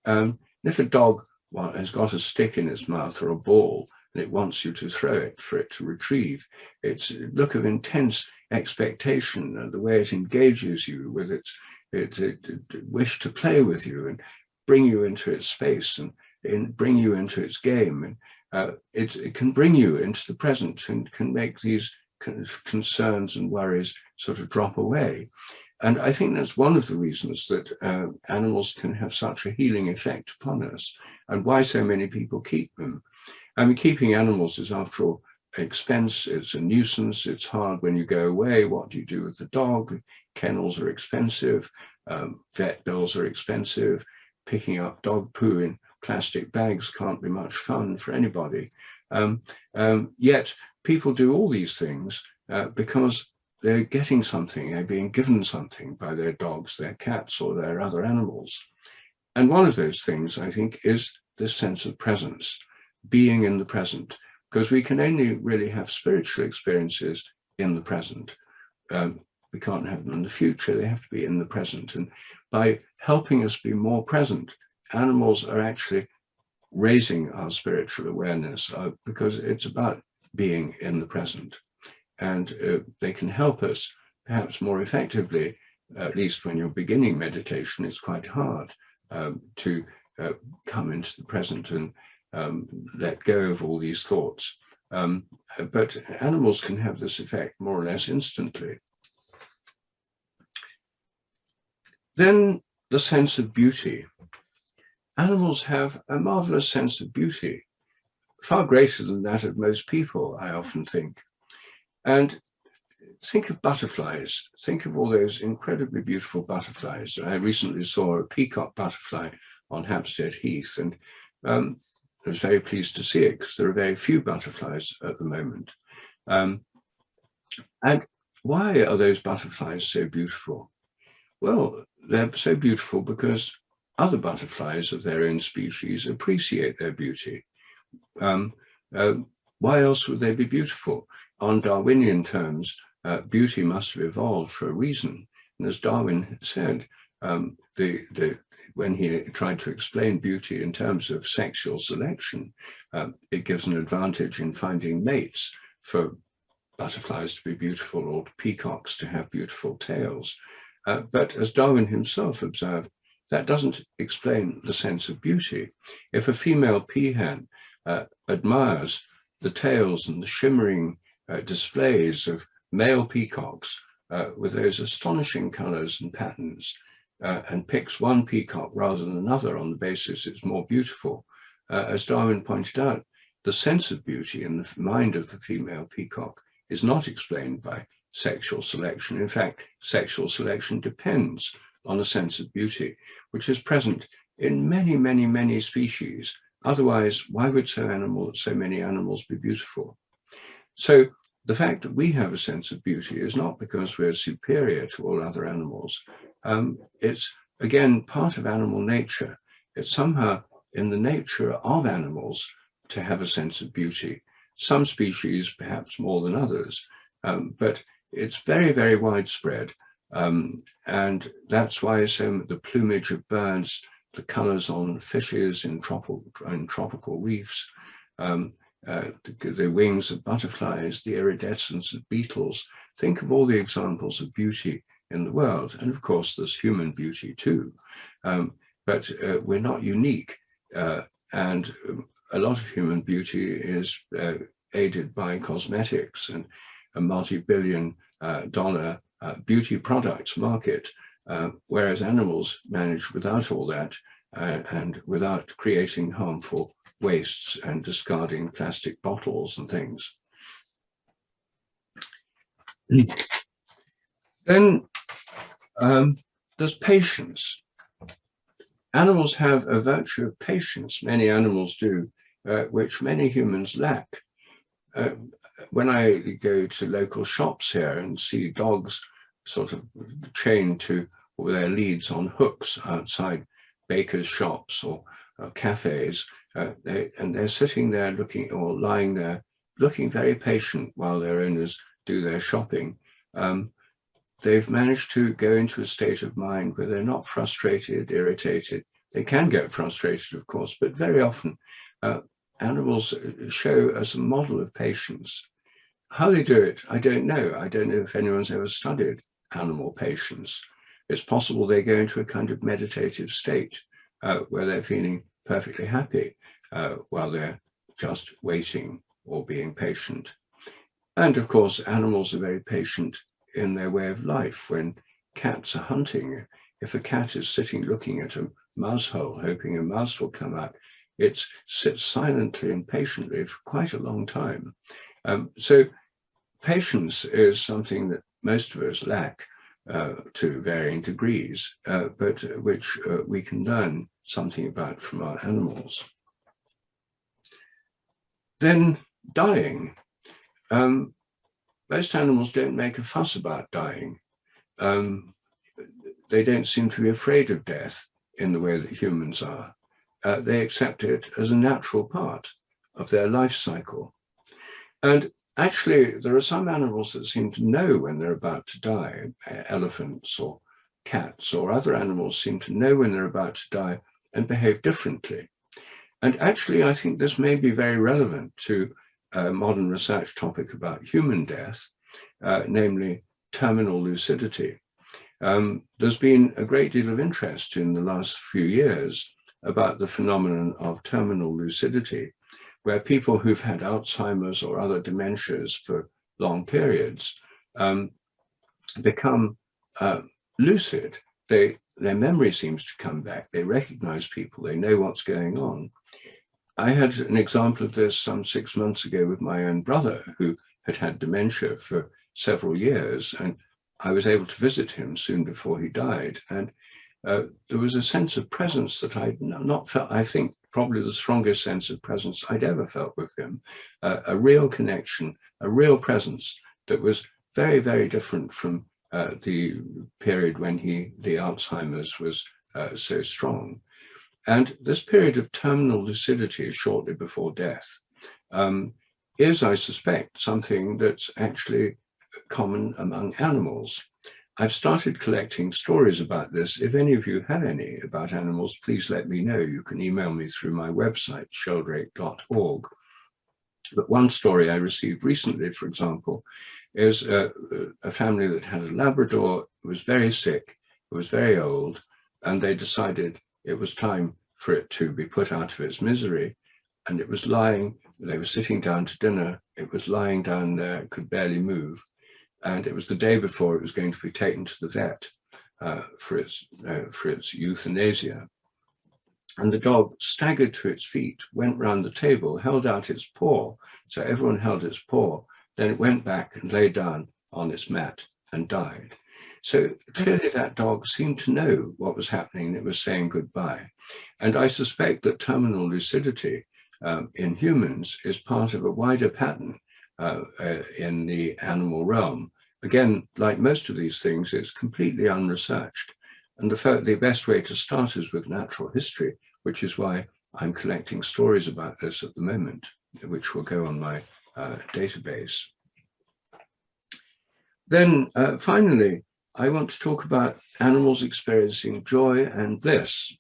If a dog has got a stick in its mouth or a ball, and it wants you to throw it for it to retrieve, its look of intense expectation and the way it engages you with its wish to play with you and bring you into its space and bring you into its game. And it can bring you into the present and can make these concerns and worries sort of drop away. And I think that's one of the reasons that animals can have such a healing effect upon us, and why so many people keep them. I mean, keeping animals is, after all, expense. It's a nuisance. It's hard when you go away. What do you do with the dog? Kennels are expensive. Vet bills are expensive. Picking up dog poo in plastic bags can't be much fun for anybody. Yet people do all these things because they're getting something, they're being given something by their dogs, their cats, or their other animals. And one of those things, I think, is this sense of presence, being in the present, because we can only really have spiritual experiences in the present. We can't have them in the future, they have to be in the present. And by helping us be more present, animals are actually raising our spiritual awareness, because it's about being in the present. And they can help us perhaps more effectively, at least when you're beginning meditation. It's quite hard to come into the present and let go of all these thoughts. But animals can have this effect more or less instantly. Then the sense of beauty. Animals have a marvelous sense of beauty, far greater than that of most people, I often think. And think of butterflies. Think of all those incredibly beautiful butterflies. I recently saw a peacock butterfly on Hampstead Heath, and I was very pleased to see it, because there are very few butterflies at the moment. And why are those butterflies so beautiful? Well, they're so beautiful because other butterflies of their own species appreciate their beauty. Why else would they be beautiful? On Darwinian terms, beauty must have evolved for a reason. And as Darwin said, when he tried to explain beauty in terms of sexual selection, it gives an advantage in finding mates for butterflies to be beautiful, or peacocks to have beautiful tails. But as Darwin himself observed, that doesn't explain the sense of beauty. If a female peahen admires the tails and the shimmering displays of male peacocks with those astonishing colors and patterns, and picks one peacock rather than another on the basis it's more beautiful, as Darwin pointed out, the sense of beauty in the mind of the female peacock is not explained by sexual selection. In fact, sexual selection depends on a sense of beauty, which is present in many, many, many species. Otherwise, why would so many animals be beautiful? So the fact that we have a sense of beauty is not because we're superior to all other animals. It's, again, part of animal nature. It's somehow in the nature of animals to have a sense of beauty. Some species, perhaps more than others, but it's very, very widespread. And that's why the plumage of birds, the colors on fishes in tropical reefs, the wings of butterflies, the iridescence of beetles. Think of all the examples of beauty in the world. And of course, there's human beauty too. but we're not unique. And a lot of human beauty is aided by cosmetics and a multi-billion dollar beauty products market, whereas animals manage without all that and without creating harmful wastes and discarding plastic bottles and things. Then there's patience. Animals have a virtue of patience, many animals do, which many humans lack. When I go to local shops here and see dogs sort of chained to their leads on hooks outside bakers' shops or cafes, and they're sitting there looking or lying there, looking very patient while their owners do their shopping. They've managed to go into a state of mind where they're not frustrated, irritated. They can get frustrated, of course, but very often animals show us a model of patience. How they do it, I don't know. I don't know if anyone's ever studied animal patience. It's possible they go into a kind of meditative state where they're feeling perfectly happy while they're just waiting or being patient. And of course, animals are very patient in their way of life. When cats are hunting, if a cat is sitting looking at a mouse hole, hoping a mouse will come out, it sits silently and patiently for quite a long time. So patience is something that most of us lack to varying degrees, but which we can learn something about from our animals. Then dying. Most animals don't make a fuss about dying. They don't seem to be afraid of death in the way that humans are. They accept it as a natural part of their life cycle. And actually, there are some animals that seem to know when they're about to die. Elephants or cats or other animals seem to know when they're about to die and behave differently. And actually, I think this may be very relevant to a modern research topic about human death, namely terminal lucidity. There's been a great deal of interest in the last few years about the phenomenon of terminal lucidity, where people who've had Alzheimer's or other dementias for long periods become lucid. Their memory seems to come back. They recognize people. They know what's going on. I had an example of this some 6 months ago with my own brother, who had had dementia for several years, and I was able to visit him soon before he died. And there was a sense of presence that I'd not felt, I think probably the strongest sense of presence I'd ever felt with him, a real connection, a real presence that was very, very different from the period when the Alzheimer's was so strong. And this period of terminal lucidity shortly before death is, I suspect, something that's actually common among animals. I've started collecting stories about this. If any of you have any about animals, please let me know. You can email me through my website, sheldrake.org. But one story I received recently, for example, is a family that had a Labrador who was very sick, who was very old, and they decided it was time for it to be put out of its misery. And it was lying, they were sitting down to dinner, it was lying down there, it could barely move. And it was the day before it was going to be taken to the vet for its euthanasia. And the dog staggered to its feet, went round the table, held out its paw. So everyone held its paw. Then it went back and lay down on its mat and died. So clearly that dog seemed to know what was happening. It was saying goodbye. And I suspect that terminal lucidity in humans is part of a wider pattern in the animal realm. Again, like most of these things, it's completely unresearched. And the best way to start is with natural history, which is why I'm collecting stories about this at the moment, which will go on my database. Then finally, I want to talk about animals experiencing joy and bliss.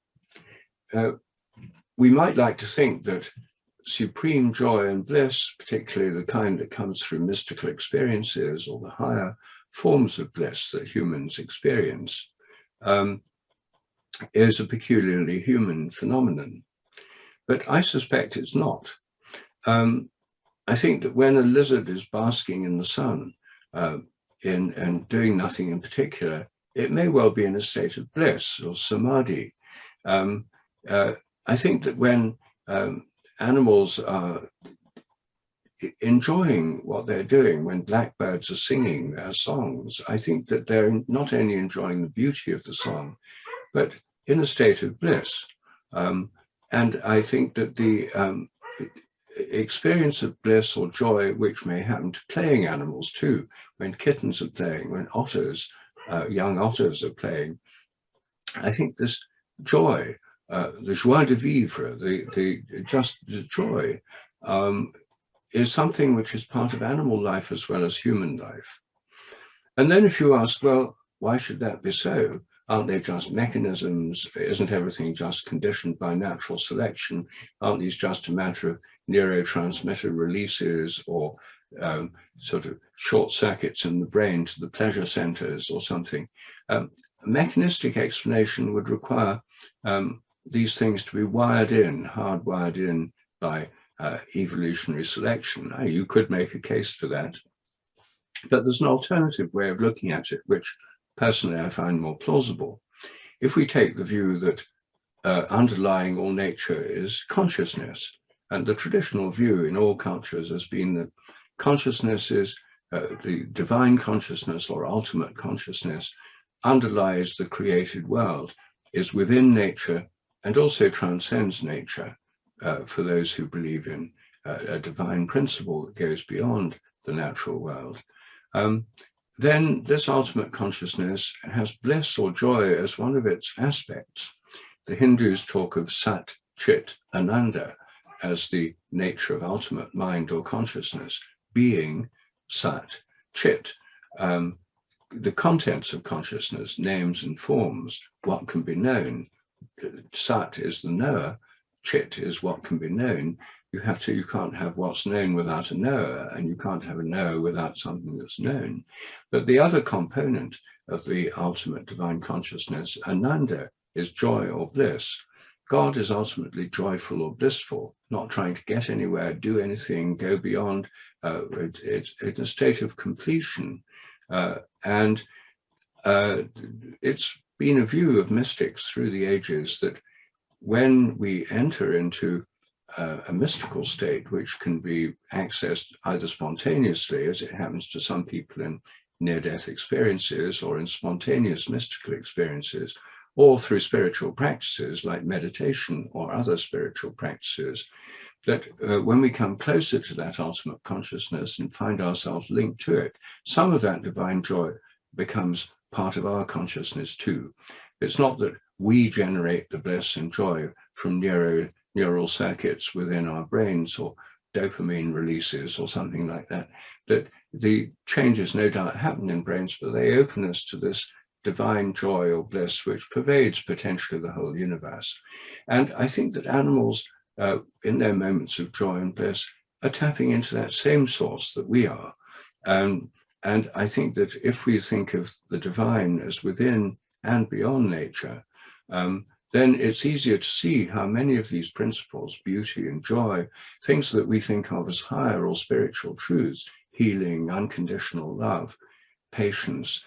We might like to think that supreme joy and bliss, particularly the kind that comes through mystical experiences or the higher forms of bliss that humans experience, is a peculiarly human phenomenon. But I suspect it's not. I think that when a lizard is basking in the sun and doing nothing in particular, it may well be in a state of bliss or samadhi. I think that when animals are enjoying what they're doing, when blackbirds are singing their songs, I think that they're not only enjoying the beauty of the song, but in a state of bliss. And I think that the experience of bliss or joy, which may happen to playing animals too, when kittens are playing, when otters, young otters are playing, I think this joy, the joie de vivre, the joy, is something which is part of animal life as well as human life. And then if you ask, well, why should that be so? Aren't they just mechanisms? Isn't everything just conditioned by natural selection? Aren't these just a matter of neurotransmitter releases or sort of short circuits in the brain to the pleasure centers or something? A mechanistic explanation would require these things to be wired in, hardwired in by evolutionary selection. You could make a case for that. But there's an alternative way of looking at it, which personally I find more plausible. If we take the view that underlying all nature is consciousness, and the traditional view in all cultures has been that consciousness is the divine consciousness or ultimate consciousness underlies the created world, is within nature and also transcends nature for those who believe in a divine principle that goes beyond the natural world. Then this ultimate consciousness has bliss or joy as one of its aspects. The Hindus talk of Sat, Chit, Ananda as the nature of ultimate mind or consciousness, being, Sat, Chit, the contents of consciousness, names and forms, what can be known. Sat is the knower, Chit is what can be known. You can't have what's known without a knower, and you can't have a knower without something that's known. But the other component of the ultimate divine consciousness, Ananda, is joy or bliss. God is ultimately joyful or blissful, not trying to get anywhere, do anything, go beyond. It's a state of completion. And it's been a view of mystics through the ages that when we enter into a mystical state, which can be accessed either spontaneously, as it happens to some people in near-death experiences, or in spontaneous mystical experiences, or through spiritual practices like meditation or other spiritual practices, that when we come closer to that ultimate consciousness and find ourselves linked to it, some of that divine joy becomes part of our consciousness too. It's not that we generate the bliss and joy from neural circuits within our brains or dopamine releases or something like that, that the changes no doubt happen in brains, but they open us to this divine joy or bliss which pervades potentially the whole universe. And I think that animals, in their moments of joy and bliss, are tapping into that same source that we are. And I think that if we think of the divine as within and beyond nature, then it's easier to see how many of these principles, beauty and joy, things that we think of as higher or spiritual truths, healing, unconditional love, patience,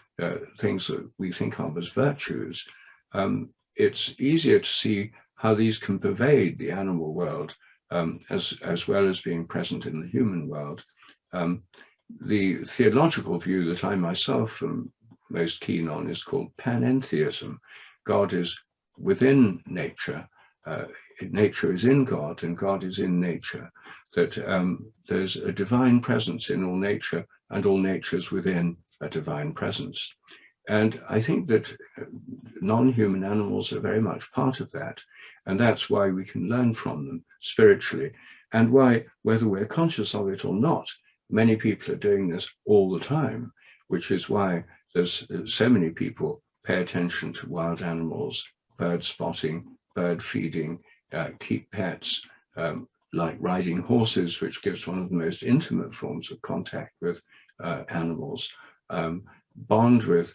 things that we think of as virtues, it's easier to see how these can pervade the animal world as well as being present in the human world. The theological view that I myself am most keen on is called panentheism. God is within nature, nature is in God, and God is in nature, that there's a divine presence in all nature, and all nature is within a divine presence. And I think that non-human animals are very much part of that, and that's why we can learn from them spiritually, and why, whether we're conscious of it or not, many people are doing this all the time, which is why there's so many people pay attention to wild animals, bird spotting, bird feeding, keep pets, like riding horses, which gives one of the most intimate forms of contact with animals, bond with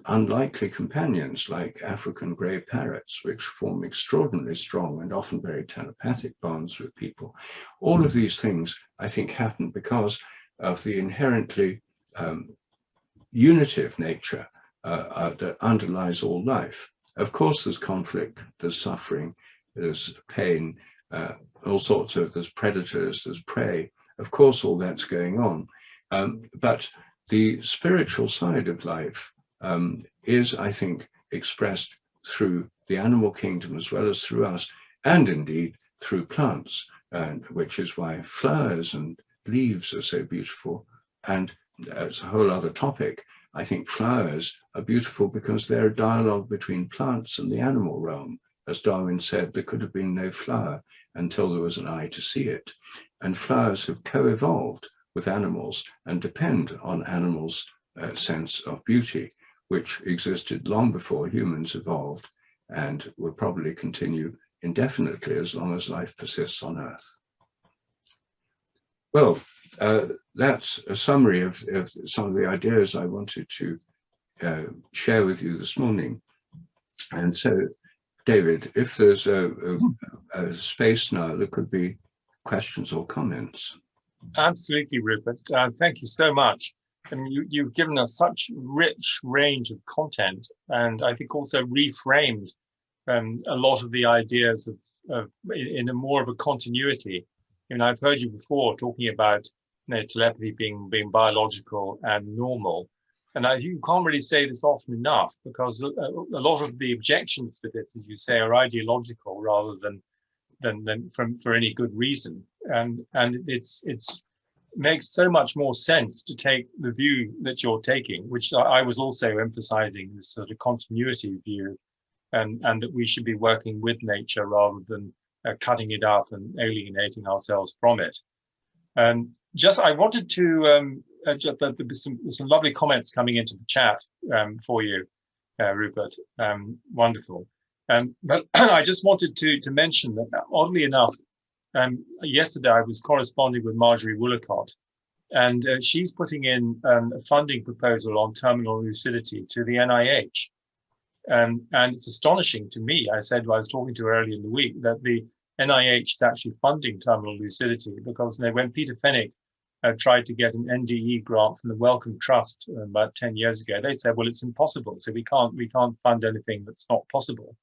unlikely companions like African grey parrots, which form extraordinarily strong and often very telepathic bonds with people. All of these things, I think, happen because of the inherently unitive nature that underlies all life. Of course, there's conflict, there's suffering, there's pain, all sorts of, there's predators, there's prey. Of course, all that's going on. But the spiritual side of life is, I think, expressed through the animal kingdom as well as through us, and indeed through plants, which is why flowers and leaves are so beautiful. And as a whole other topic, I think flowers are beautiful because they're a dialogue between plants and the animal realm. As Darwin said, there could have been no flower until there was an eye to see it. And flowers have co-evolved with animals and depend on animals' sense of beauty, which existed long before humans evolved and will probably continue indefinitely as long as life persists on Earth. Well, that's a summary of some of the ideas I wanted to share with you this morning. And so, David, if there's a space now, there could be questions or comments. Absolutely, Rupert. Thank you so much. And you've given us such rich range of content, and I think also reframed a lot of the ideas of in a more of a continuity. And I've heard you before talking about telepathy being biological and normal, and you can't really say this often enough, because a lot of the objections to this, as you say, are ideological rather than for any good reason, and it's makes so much more sense to take the view that you're taking, which I was also emphasizing, this sort of continuity view, and that we should be working with nature rather than cutting it up and alienating ourselves from it. And I wanted to there's some lovely comments coming into the chat for you, Rupert. Wonderful. But I just wanted to mention that, oddly enough, yesterday I was corresponding with Marjorie Woolacott, and she's putting in a funding proposal on terminal lucidity to the NIH. And it's astonishing to me. I was talking to her earlier in the week, that the NIH is actually funding terminal lucidity, because when Peter Fenwick tried to get an NDE grant from the Wellcome Trust about 10 years ago, they said, well, it's impossible. So we can't fund anything that's not possible.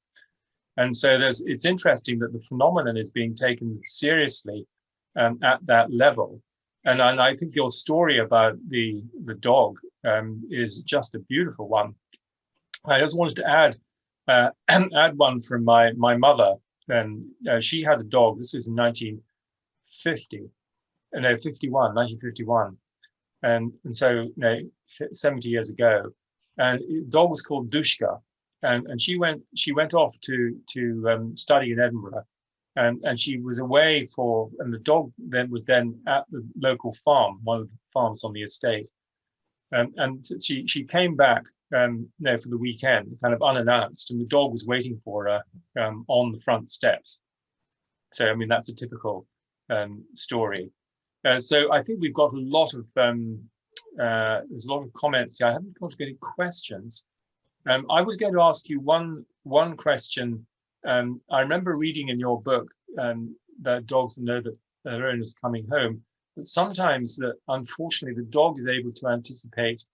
And so it's interesting that the phenomenon is being taken seriously at that level. And I think your story about the dog is just a beautiful one. I just wanted to add one from my mother. And she had a dog. This was in 1951. And so 70 years ago. And the dog was called Dushka. And she went off to study in Edinburgh, and she was away and the dog was then at the local farm, one of the farms on the estate, and she came back for the weekend, kind of unannounced, and the dog was waiting for her on the front steps. So I mean, that's a typical story. So I think we've got a lot of there's a lot of comments here. I haven't got any questions. I was going to ask you one question. I remember reading in your book that dogs know that their owner's coming home, but sometimes unfortunately the dog is able to anticipate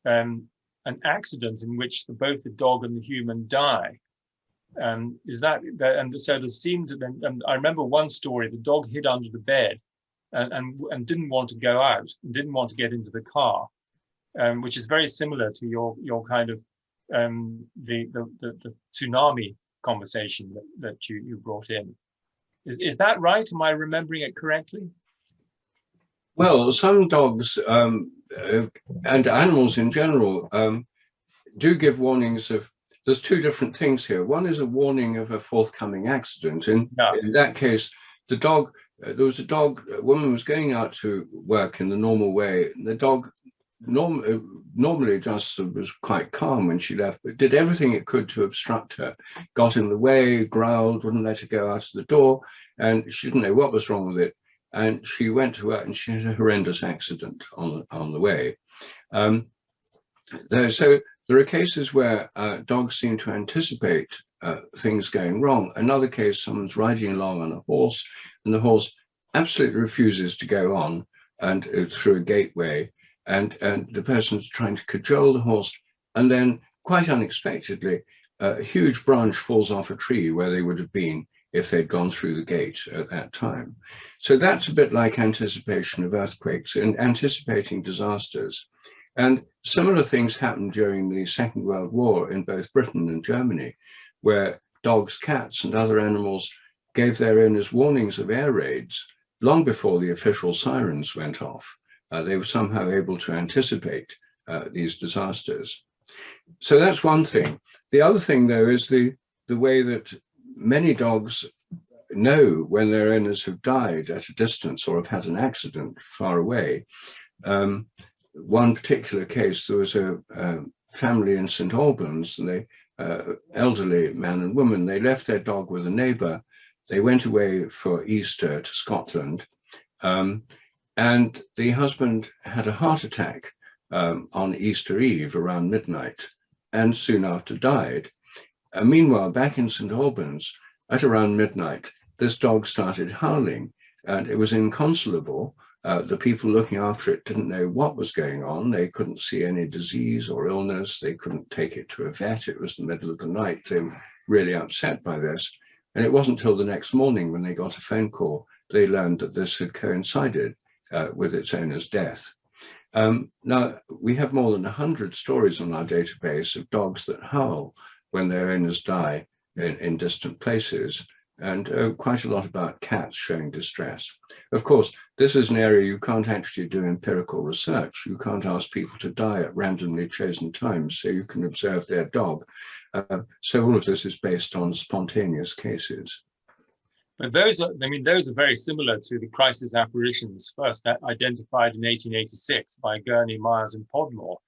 an accident in which both the dog and the human die. Is that and so there seemed, and I remember one story, the dog hid under the bed and didn't want to go out, didn't want to get into the car, which is very similar to your kind of the tsunami conversation that you brought in. Is that right? Am I remembering it correctly? Well, some dogs and animals in general do give warnings of. There's two different things here. One is a warning of a forthcoming accident. In that case, there was a woman was going out to work in the normal way. The dog normally just was quite calm when she left, but did everything it could to obstruct her, got in the way, growled, wouldn't let her go out of the door, and she didn't know what was wrong with it. And she went to work and she had a horrendous accident on the way. So There are cases where dogs seem to anticipate things going wrong. Another case, someone's riding along on a horse, and the horse absolutely refuses to go on and through a gateway, and the person's trying to cajole the horse, and then quite unexpectedly, a huge branch falls off a tree where they would have been if they'd gone through the gate at that time. So that's a bit like anticipation of earthquakes and anticipating disasters. And similar things happened during the Second World War in both Britain and Germany, where dogs, cats, and other animals gave their owners warnings of air raids long before the official sirens went off. They were somehow able to anticipate these disasters. So that's one thing. The other thing, though, is the way that many dogs know when their owners have died at a distance or have had an accident far away. One particular case, there was a family in St. Albans, and they elderly man and woman, they left their dog with a neighbor. They went away for Easter to Scotland, and the husband had a heart attack on Easter Eve around midnight, and soon after died. Meanwhile, back in St. Albans, at around midnight, this dog started howling, and it was inconsolable. The people looking after it didn't know what was going on. They couldn't see any disease or illness. They couldn't take it to a vet. It was the middle of the night. They were really upset by this. And it wasn't till the next morning when they got a phone call, they learned that this had coincided with its owner's death. Now, we have more than 100 stories on our database of dogs that howl when their owners die in distant places, and quite a lot about cats showing distress. Of course, this is an area you can't actually do empirical research. You can't ask people to die at randomly chosen times so you can observe their dog. So all of this is based on spontaneous cases. But those are very similar to the crisis apparitions first identified in 1886 by Gurney, Myers, and Podmore.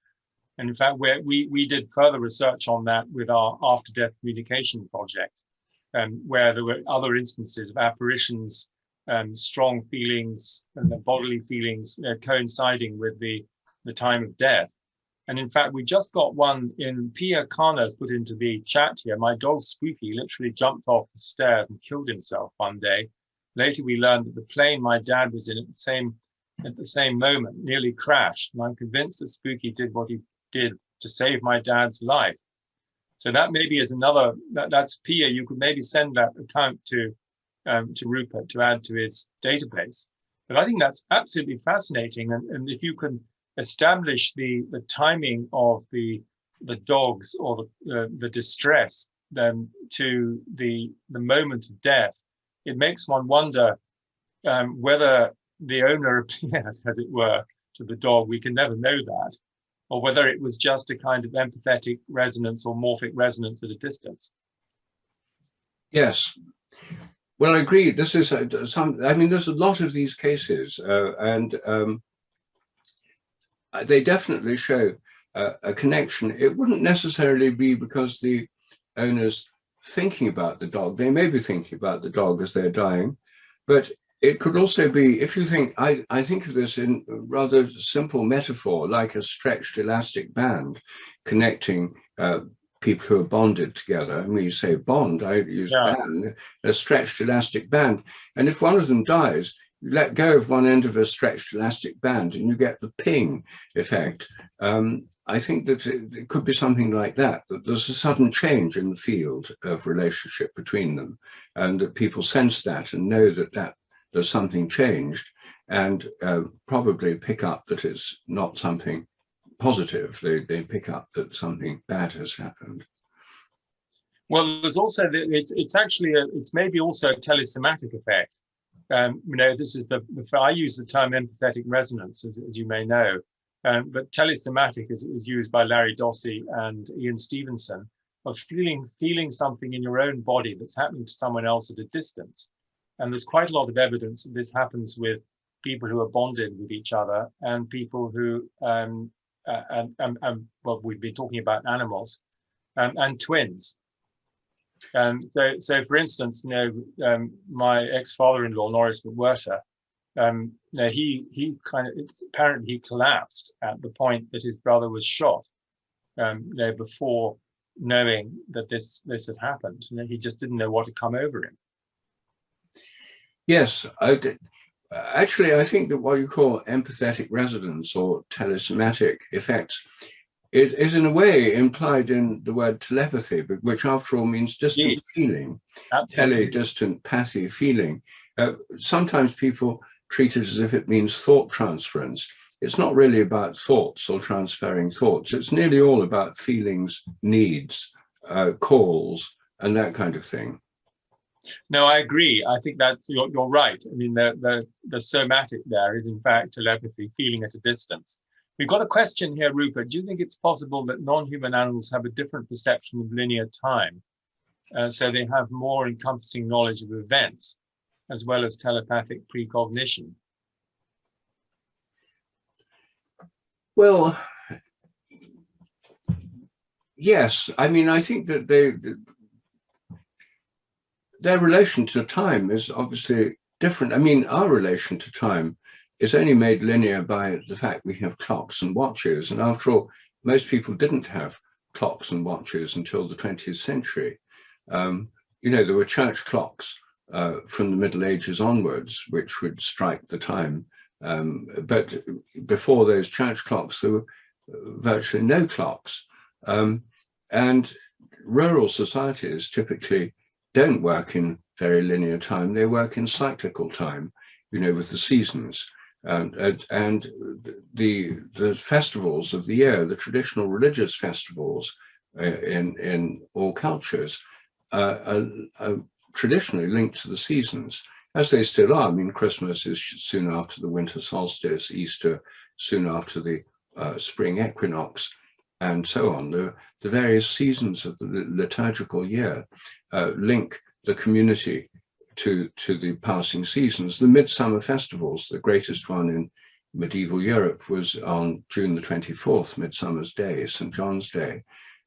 And in fact, we did further research on that with our after-death communication project, where there were other instances of apparitions, strong feelings and the bodily feelings coinciding with the time of death. And in fact, we just got one in Pia Kana's put into the chat here. My dog Spooky literally jumped off the stairs and killed himself one day. Later, we learned that the plane my dad was in at the same moment nearly crashed. And I'm convinced that Spooky did what he did to save my dad's life. So that maybe is another, that's Pia. You could maybe send that account to Rupert to add to his database. But I think that's absolutely fascinating. And if you can establish the timing of the dogs or the distress then to the moment of death, it makes one wonder whether the owner appeared, as it were, to the dog. We can never know that, or whether it was just a kind of empathetic resonance or morphic resonance at a distance. Yes. Well, I agree. This is there's a lot of these cases, and they definitely show a connection. It wouldn't necessarily be because the owner's thinking about the dog. They may be thinking about the dog as they're dying, but it could also be, if you think, I think of this in a rather simple metaphor, like a stretched elastic band connecting people who are bonded together. And when you say bond, I use band, a stretched elastic band. And if one of them dies, you let go of one end of a stretched elastic band and you get the ping effect. I think that it could be something like that there's a sudden change in the field of relationship between them, and that people sense that and know that there's something changed, and probably pick up that it's not something positive. They pick up that something bad has happened. Well, there's also, it's maybe also a telesomatic effect. This is I use the term empathetic resonance, as you may know, but telesomatic is used by Larry Dossey and Ian Stevenson, of feeling something in your own body that's happening to someone else at a distance. And there's quite a lot of evidence that this happens with people who are bonded with each other and people who, well, we've been talking about animals and twins. So for instance, my ex-father-in-law, Norris McWhirter, he apparently collapsed at the point that his brother was shot. before knowing that this had happened. He just didn't know what had come over him. Yes, actually, I think that what you call empathetic resonance or telesomatic effects is in a way implied in the word telepathy, which after all means distant feeling, distant pathy feeling. Sometimes people treat it as if it means thought transference. It's not really about thoughts or transferring thoughts. It's nearly all about feelings, needs, calls, and that kind of thing. No, I agree. I think that's you're right. I mean, the somatic there is in fact telepathy, feeling at a distance. We've got a question here, Rupert. Do you think it's possible that non-human animals have a different perception of linear time, so they have more encompassing knowledge of events, as well as telepathic precognition? Well, yes. I mean, I think that their relation to time is obviously different. I mean, our relation to time is only made linear by the fact we have clocks and watches. And after all, most people didn't have clocks and watches until the 20th century. There were church clocks from the Middle Ages onwards, which would strike the time. But before those church clocks, there were virtually no clocks. And rural societies typically don't work in very linear time. They work in cyclical time, with the seasons. And the festivals of the year, the traditional religious festivals in all cultures are traditionally linked to the seasons, as they still are. I mean, Christmas is soon after the winter solstice, Easter soon after the spring equinox, and so on. The various seasons of the liturgical year link the community to the passing seasons. The Midsummer festivals, the greatest one in medieval Europe, was on June the 24th, Midsummer's Day, St. John's Day.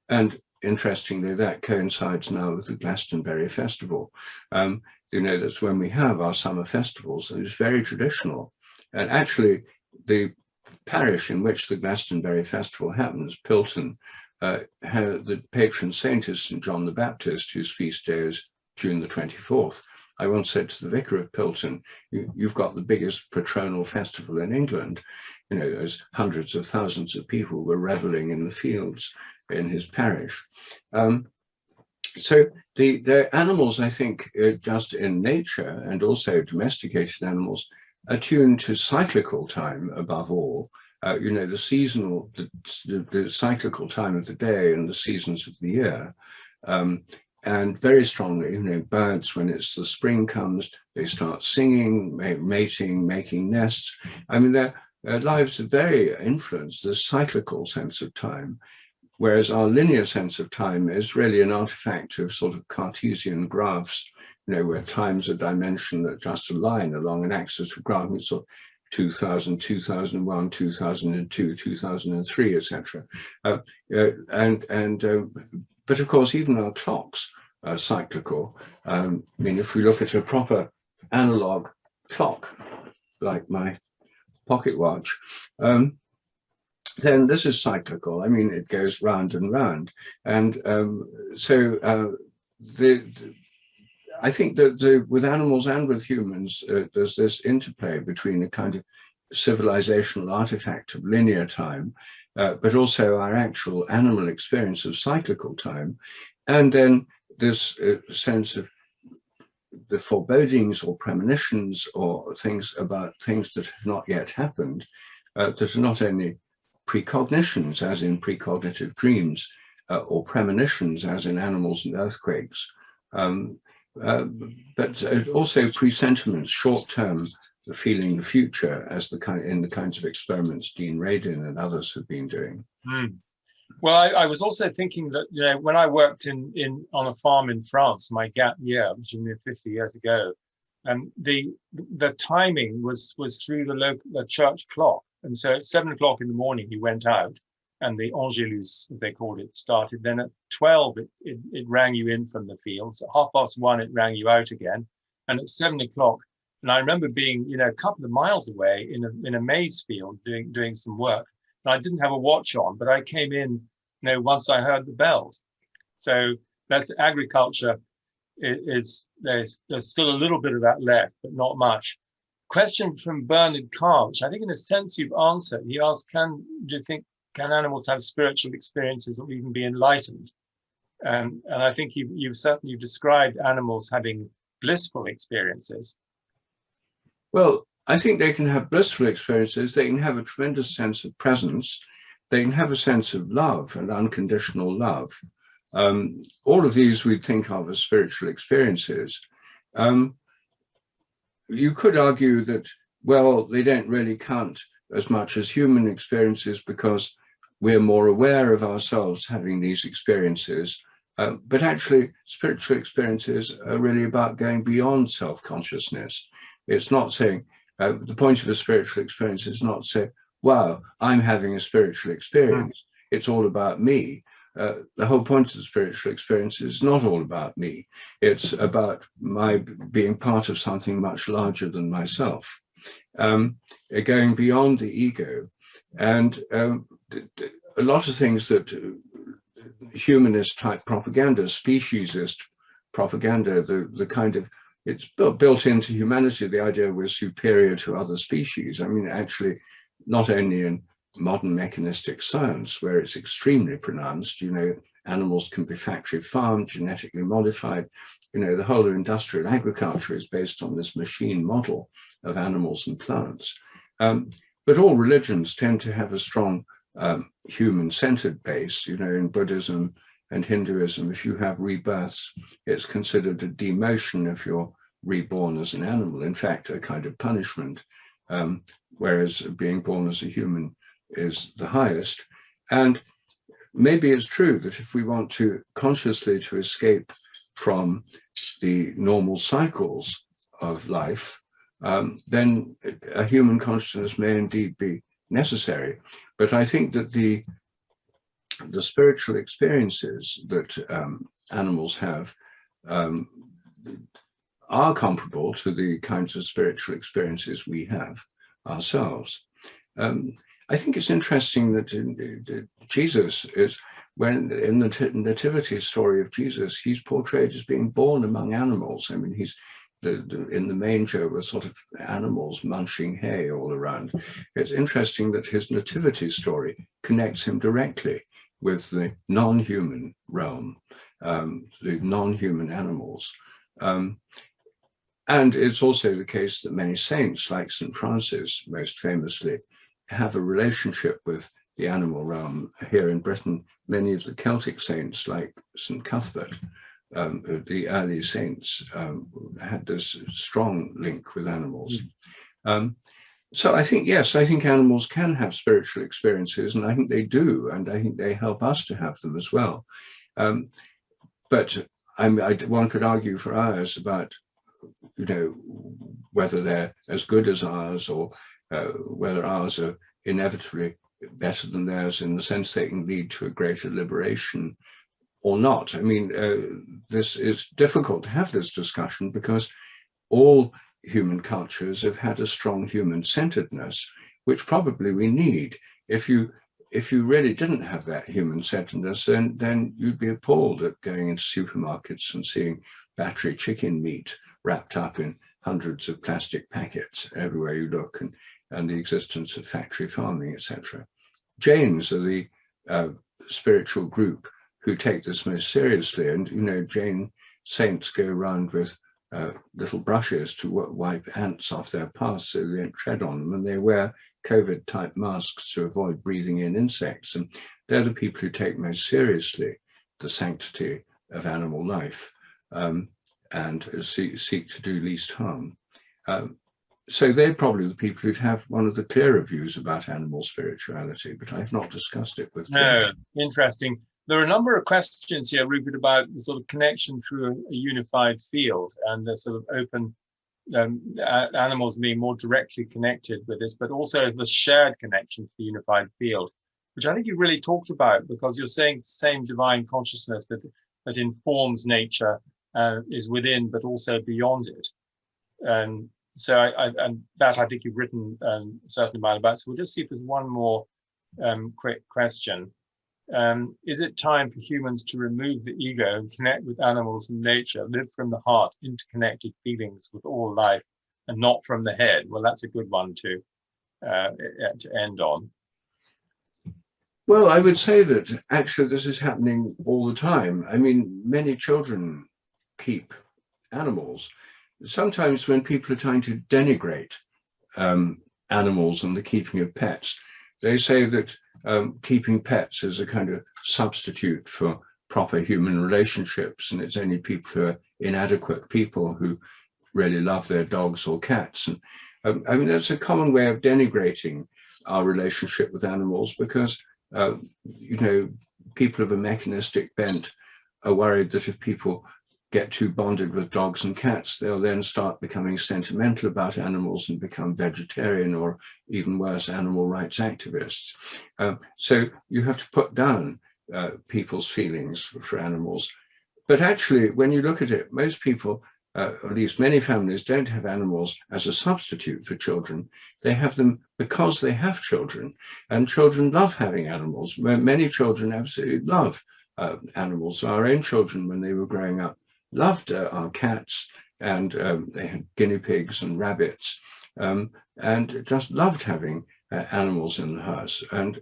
And interestingly, that coincides now with the Glastonbury Festival. That's when we have our summer festivals, and it's very traditional. And actually, the parish in which the Glastonbury Festival happens, Pilton, the patron saint is St. John the Baptist, whose feast day is June the 24th. I once said to the vicar of Pilton, you've got the biggest patronal festival in England. There's hundreds of thousands of people were reveling in the fields in his parish. So the animals, I think, just in nature, and also domesticated animals, attuned to cyclical time above all. The seasonal, the cyclical time of the day and the seasons of the year. And very strongly, birds, when it's the spring comes, they start singing, mating, making nests. I mean, their lives are very influenced, the cyclical sense of time, whereas our linear sense of time is really an artifact of sort of Cartesian graphs, where time's a dimension that just a line along an axis of graph, it's sort of 2000, 2001, 2002, 2003, etc. But of course, even our clocks are cyclical. I mean, if we look at a proper analog clock, like my pocket watch, then this is cyclical. I mean, it goes round and round. And I think that with animals and with humans, there's this interplay between a kind of civilizational artifact of linear time, but also our actual animal experience of cyclical time. And then this sense of the forebodings or premonitions or things about things that have not yet happened, that are not only precognitions, as in precognitive dreams, or premonitions, as in animals and earthquakes, but also presentiments, short-term, the feeling the future, as in the kinds of experiments Dean Radin and others have been doing. Well, I was also thinking that when I worked on a farm in France, my gap year, which is near 50 years ago, the timing was through the church clock, and so at 7 o'clock in the morning he went out, and the Angelus, as they called it, started. Then at 12 it rang you in from the fields. At 1:30 it rang you out again, and at 7 o'clock. And I remember being, a couple of miles away in a maize field doing some work. And I didn't have a watch on, but I came in once I heard the bells. So that's agriculture. There's still a little bit of that left, but not much. Question from Bernard Carr, which I think in a sense you've answered. He asked, do you think, can animals have spiritual experiences or even be enlightened? And I think you've certainly described animals having blissful experiences. Well, I think they can have blissful experiences. They can have a tremendous sense of presence. They can have a sense of love and unconditional love. All of these we'd think of as spiritual experiences. You could argue that, well, they don't really count as much as human experiences because we're more aware of ourselves having these experiences. But actually, spiritual experiences are really about going beyond self-consciousness. It's not saying, the point of a spiritual experience is not say, wow, I'm having a spiritual experience. It's all about me. The whole point of the spiritual experience is not all about me. It's about my being part of something much larger than myself, going beyond the ego. And a lot of things that humanist type propaganda, speciesist propaganda, the kind of, it's built into humanity, the idea we're superior to other species. I mean, actually, not only in modern mechanistic science, where it's extremely pronounced, animals can be factory farmed, genetically modified, the whole of industrial agriculture is based on this machine model of animals and plants. But all religions tend to have a strong human-centered base, in Buddhism and Hinduism. If you have rebirths, it's considered a demotion if you're reborn as an animal, in fact, a kind of punishment, whereas being born as a human is the highest. And maybe it's true that if we want to consciously to escape from the normal cycles of life, then a human consciousness may indeed be necessary. But I think that the spiritual experiences that animals have are comparable to the kinds of spiritual experiences we have ourselves. I think it's interesting that Jesus is, when in the nativity story of Jesus, he's portrayed as being born among animals. I mean, he's in the manger with sort of animals munching hay all around. It's interesting that his nativity story connects him directly with the non-human realm, the non-human animals. And it's also the case that many saints, like St. Francis, most famously, have a relationship with the animal realm. Here in Britain, many of the Celtic saints, like St. Cuthbert, the early saints, had this strong link with animals. So I think, yes, I think animals can have spiritual experiences, and I think they do, and I think they help us to have them as well. But one could argue for hours about, whether they're as good as ours or whether ours are inevitably better than theirs in the sense they can lead to a greater liberation or not. I mean, this is difficult to have this discussion because all human cultures have had a strong human-centeredness, which probably we need. If you really didn't have that human-centeredness, then you'd be appalled at going into supermarkets and seeing battery chicken meat wrapped up in hundreds of plastic packets everywhere you look, and the existence of factory farming, etc. Jains are the spiritual group who take this most seriously, and Jain saints go around with little brushes to wipe ants off their paths so they don't tread on them, and they wear COVID-type masks to avoid breathing in insects, and they're the people who take most seriously the sanctity of animal life and seek to do least harm. So they're probably the people who'd have one of the clearer views about animal spirituality, but I've not discussed it with them. No, interesting. There are a number of questions here, Rupert, about the sort of connection through a unified field and the sort of open animals being more directly connected with this, but also the shared connection to the unified field, which I think you really talked about, because you're saying the same divine consciousness that informs nature is within, but also beyond it. So I think you've written a certain amount about. So we'll just see if there's one more quick question. Is it time for humans to remove the ego and connect with animals and nature, live from the heart, interconnected feelings with all life, and not from the head? Well, that's a good one to end on. Well, I would say that actually this is happening all the time. I mean, many children keep animals. Sometimes when people are trying to denigrate animals and the keeping of pets, they say that keeping pets is a kind of substitute for proper human relationships, and it's only people who are inadequate people who really love their dogs or cats. And I mean, that's a common way of denigrating our relationship with animals, because you know, people of a mechanistic bent are worried that if people get too bonded with dogs and cats, they'll then start becoming sentimental about animals and become vegetarian, or even worse, animal rights activists. So you have to put down people's feelings for animals. But actually, when you look at it, most people, at least many families, don't have animals as a substitute for children. They have them because they have children, and children love having animals. Many children absolutely love animals. Our own children, when they were growing up, loved our cats, and they had guinea pigs and rabbits, and just loved having animals in the house. And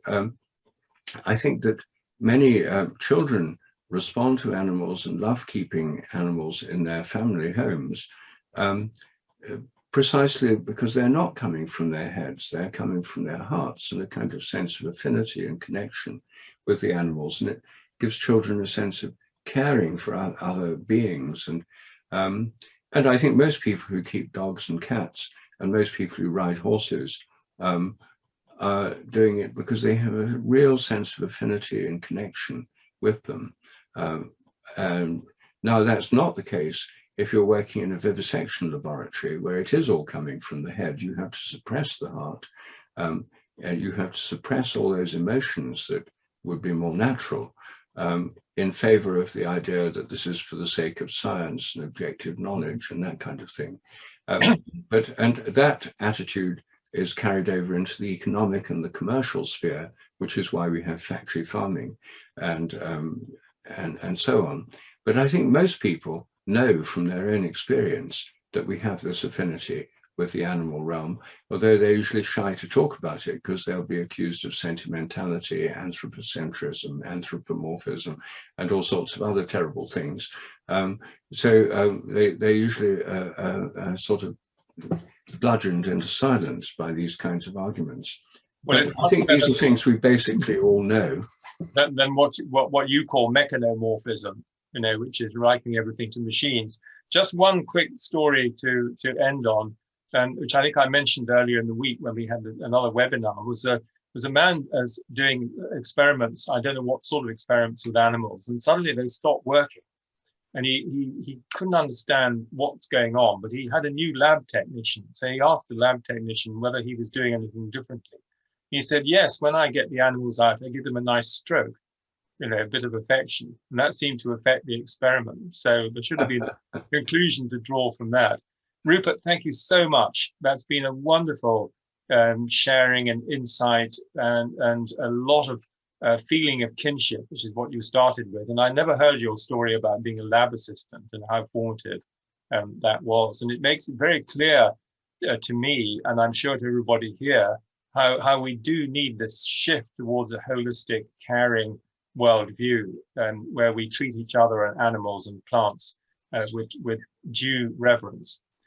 I think that many children respond to animals and love keeping animals in their family homes, precisely because they're not coming from their heads, they're coming from their hearts, and a kind of sense of affinity and connection with the animals. And it gives children a sense of caring for other beings. And I think most people who keep dogs and cats, and most people who ride horses, are doing it because they have a real sense of affinity and connection with them. And now that's not the case if you're working in a vivisection laboratory, where it is all coming from the head. You have to suppress the heart, and you have to suppress all those emotions that would be more natural, in favor of the idea that this is for the sake of science and objective knowledge and that kind of thing. And that attitude is carried over into the economic and the commercial sphere, which is why we have factory farming and so on. But I think most people know from their own experience that we have this affinity with the animal realm, although they're usually shy to talk about it because they'll be accused of sentimentality, anthropocentrism, anthropomorphism, and all sorts of other terrible things. So they're usually sort of bludgeoned into silence by these kinds of arguments. Well, I think these are things we basically all know. Then what you call mechanomorphism, you know, which is liking everything to machines. Just one quick story to end on, which I think I mentioned earlier in the week when we had another webinar, was a man doing experiments. I don't know what sort of experiments with animals, and suddenly they stopped working, and he couldn't understand what's going on. But he had a new lab technician, so he asked the lab technician whether he was doing anything differently. He said, yes, when I get the animals out, I give them a nice stroke, you know, a bit of affection. And that seemed to affect the experiment. So there should have been a conclusion to draw from that. Rupert, thank you so much. That's been a wonderful sharing and insight, and a lot of feeling of kinship, which is what you started with. And I never heard your story about being a lab assistant and how formative that was. And it makes it very clear to me, and I'm sure to everybody here, how we do need this shift towards a holistic, caring worldview, where we treat each other and animals and plants with due reverence.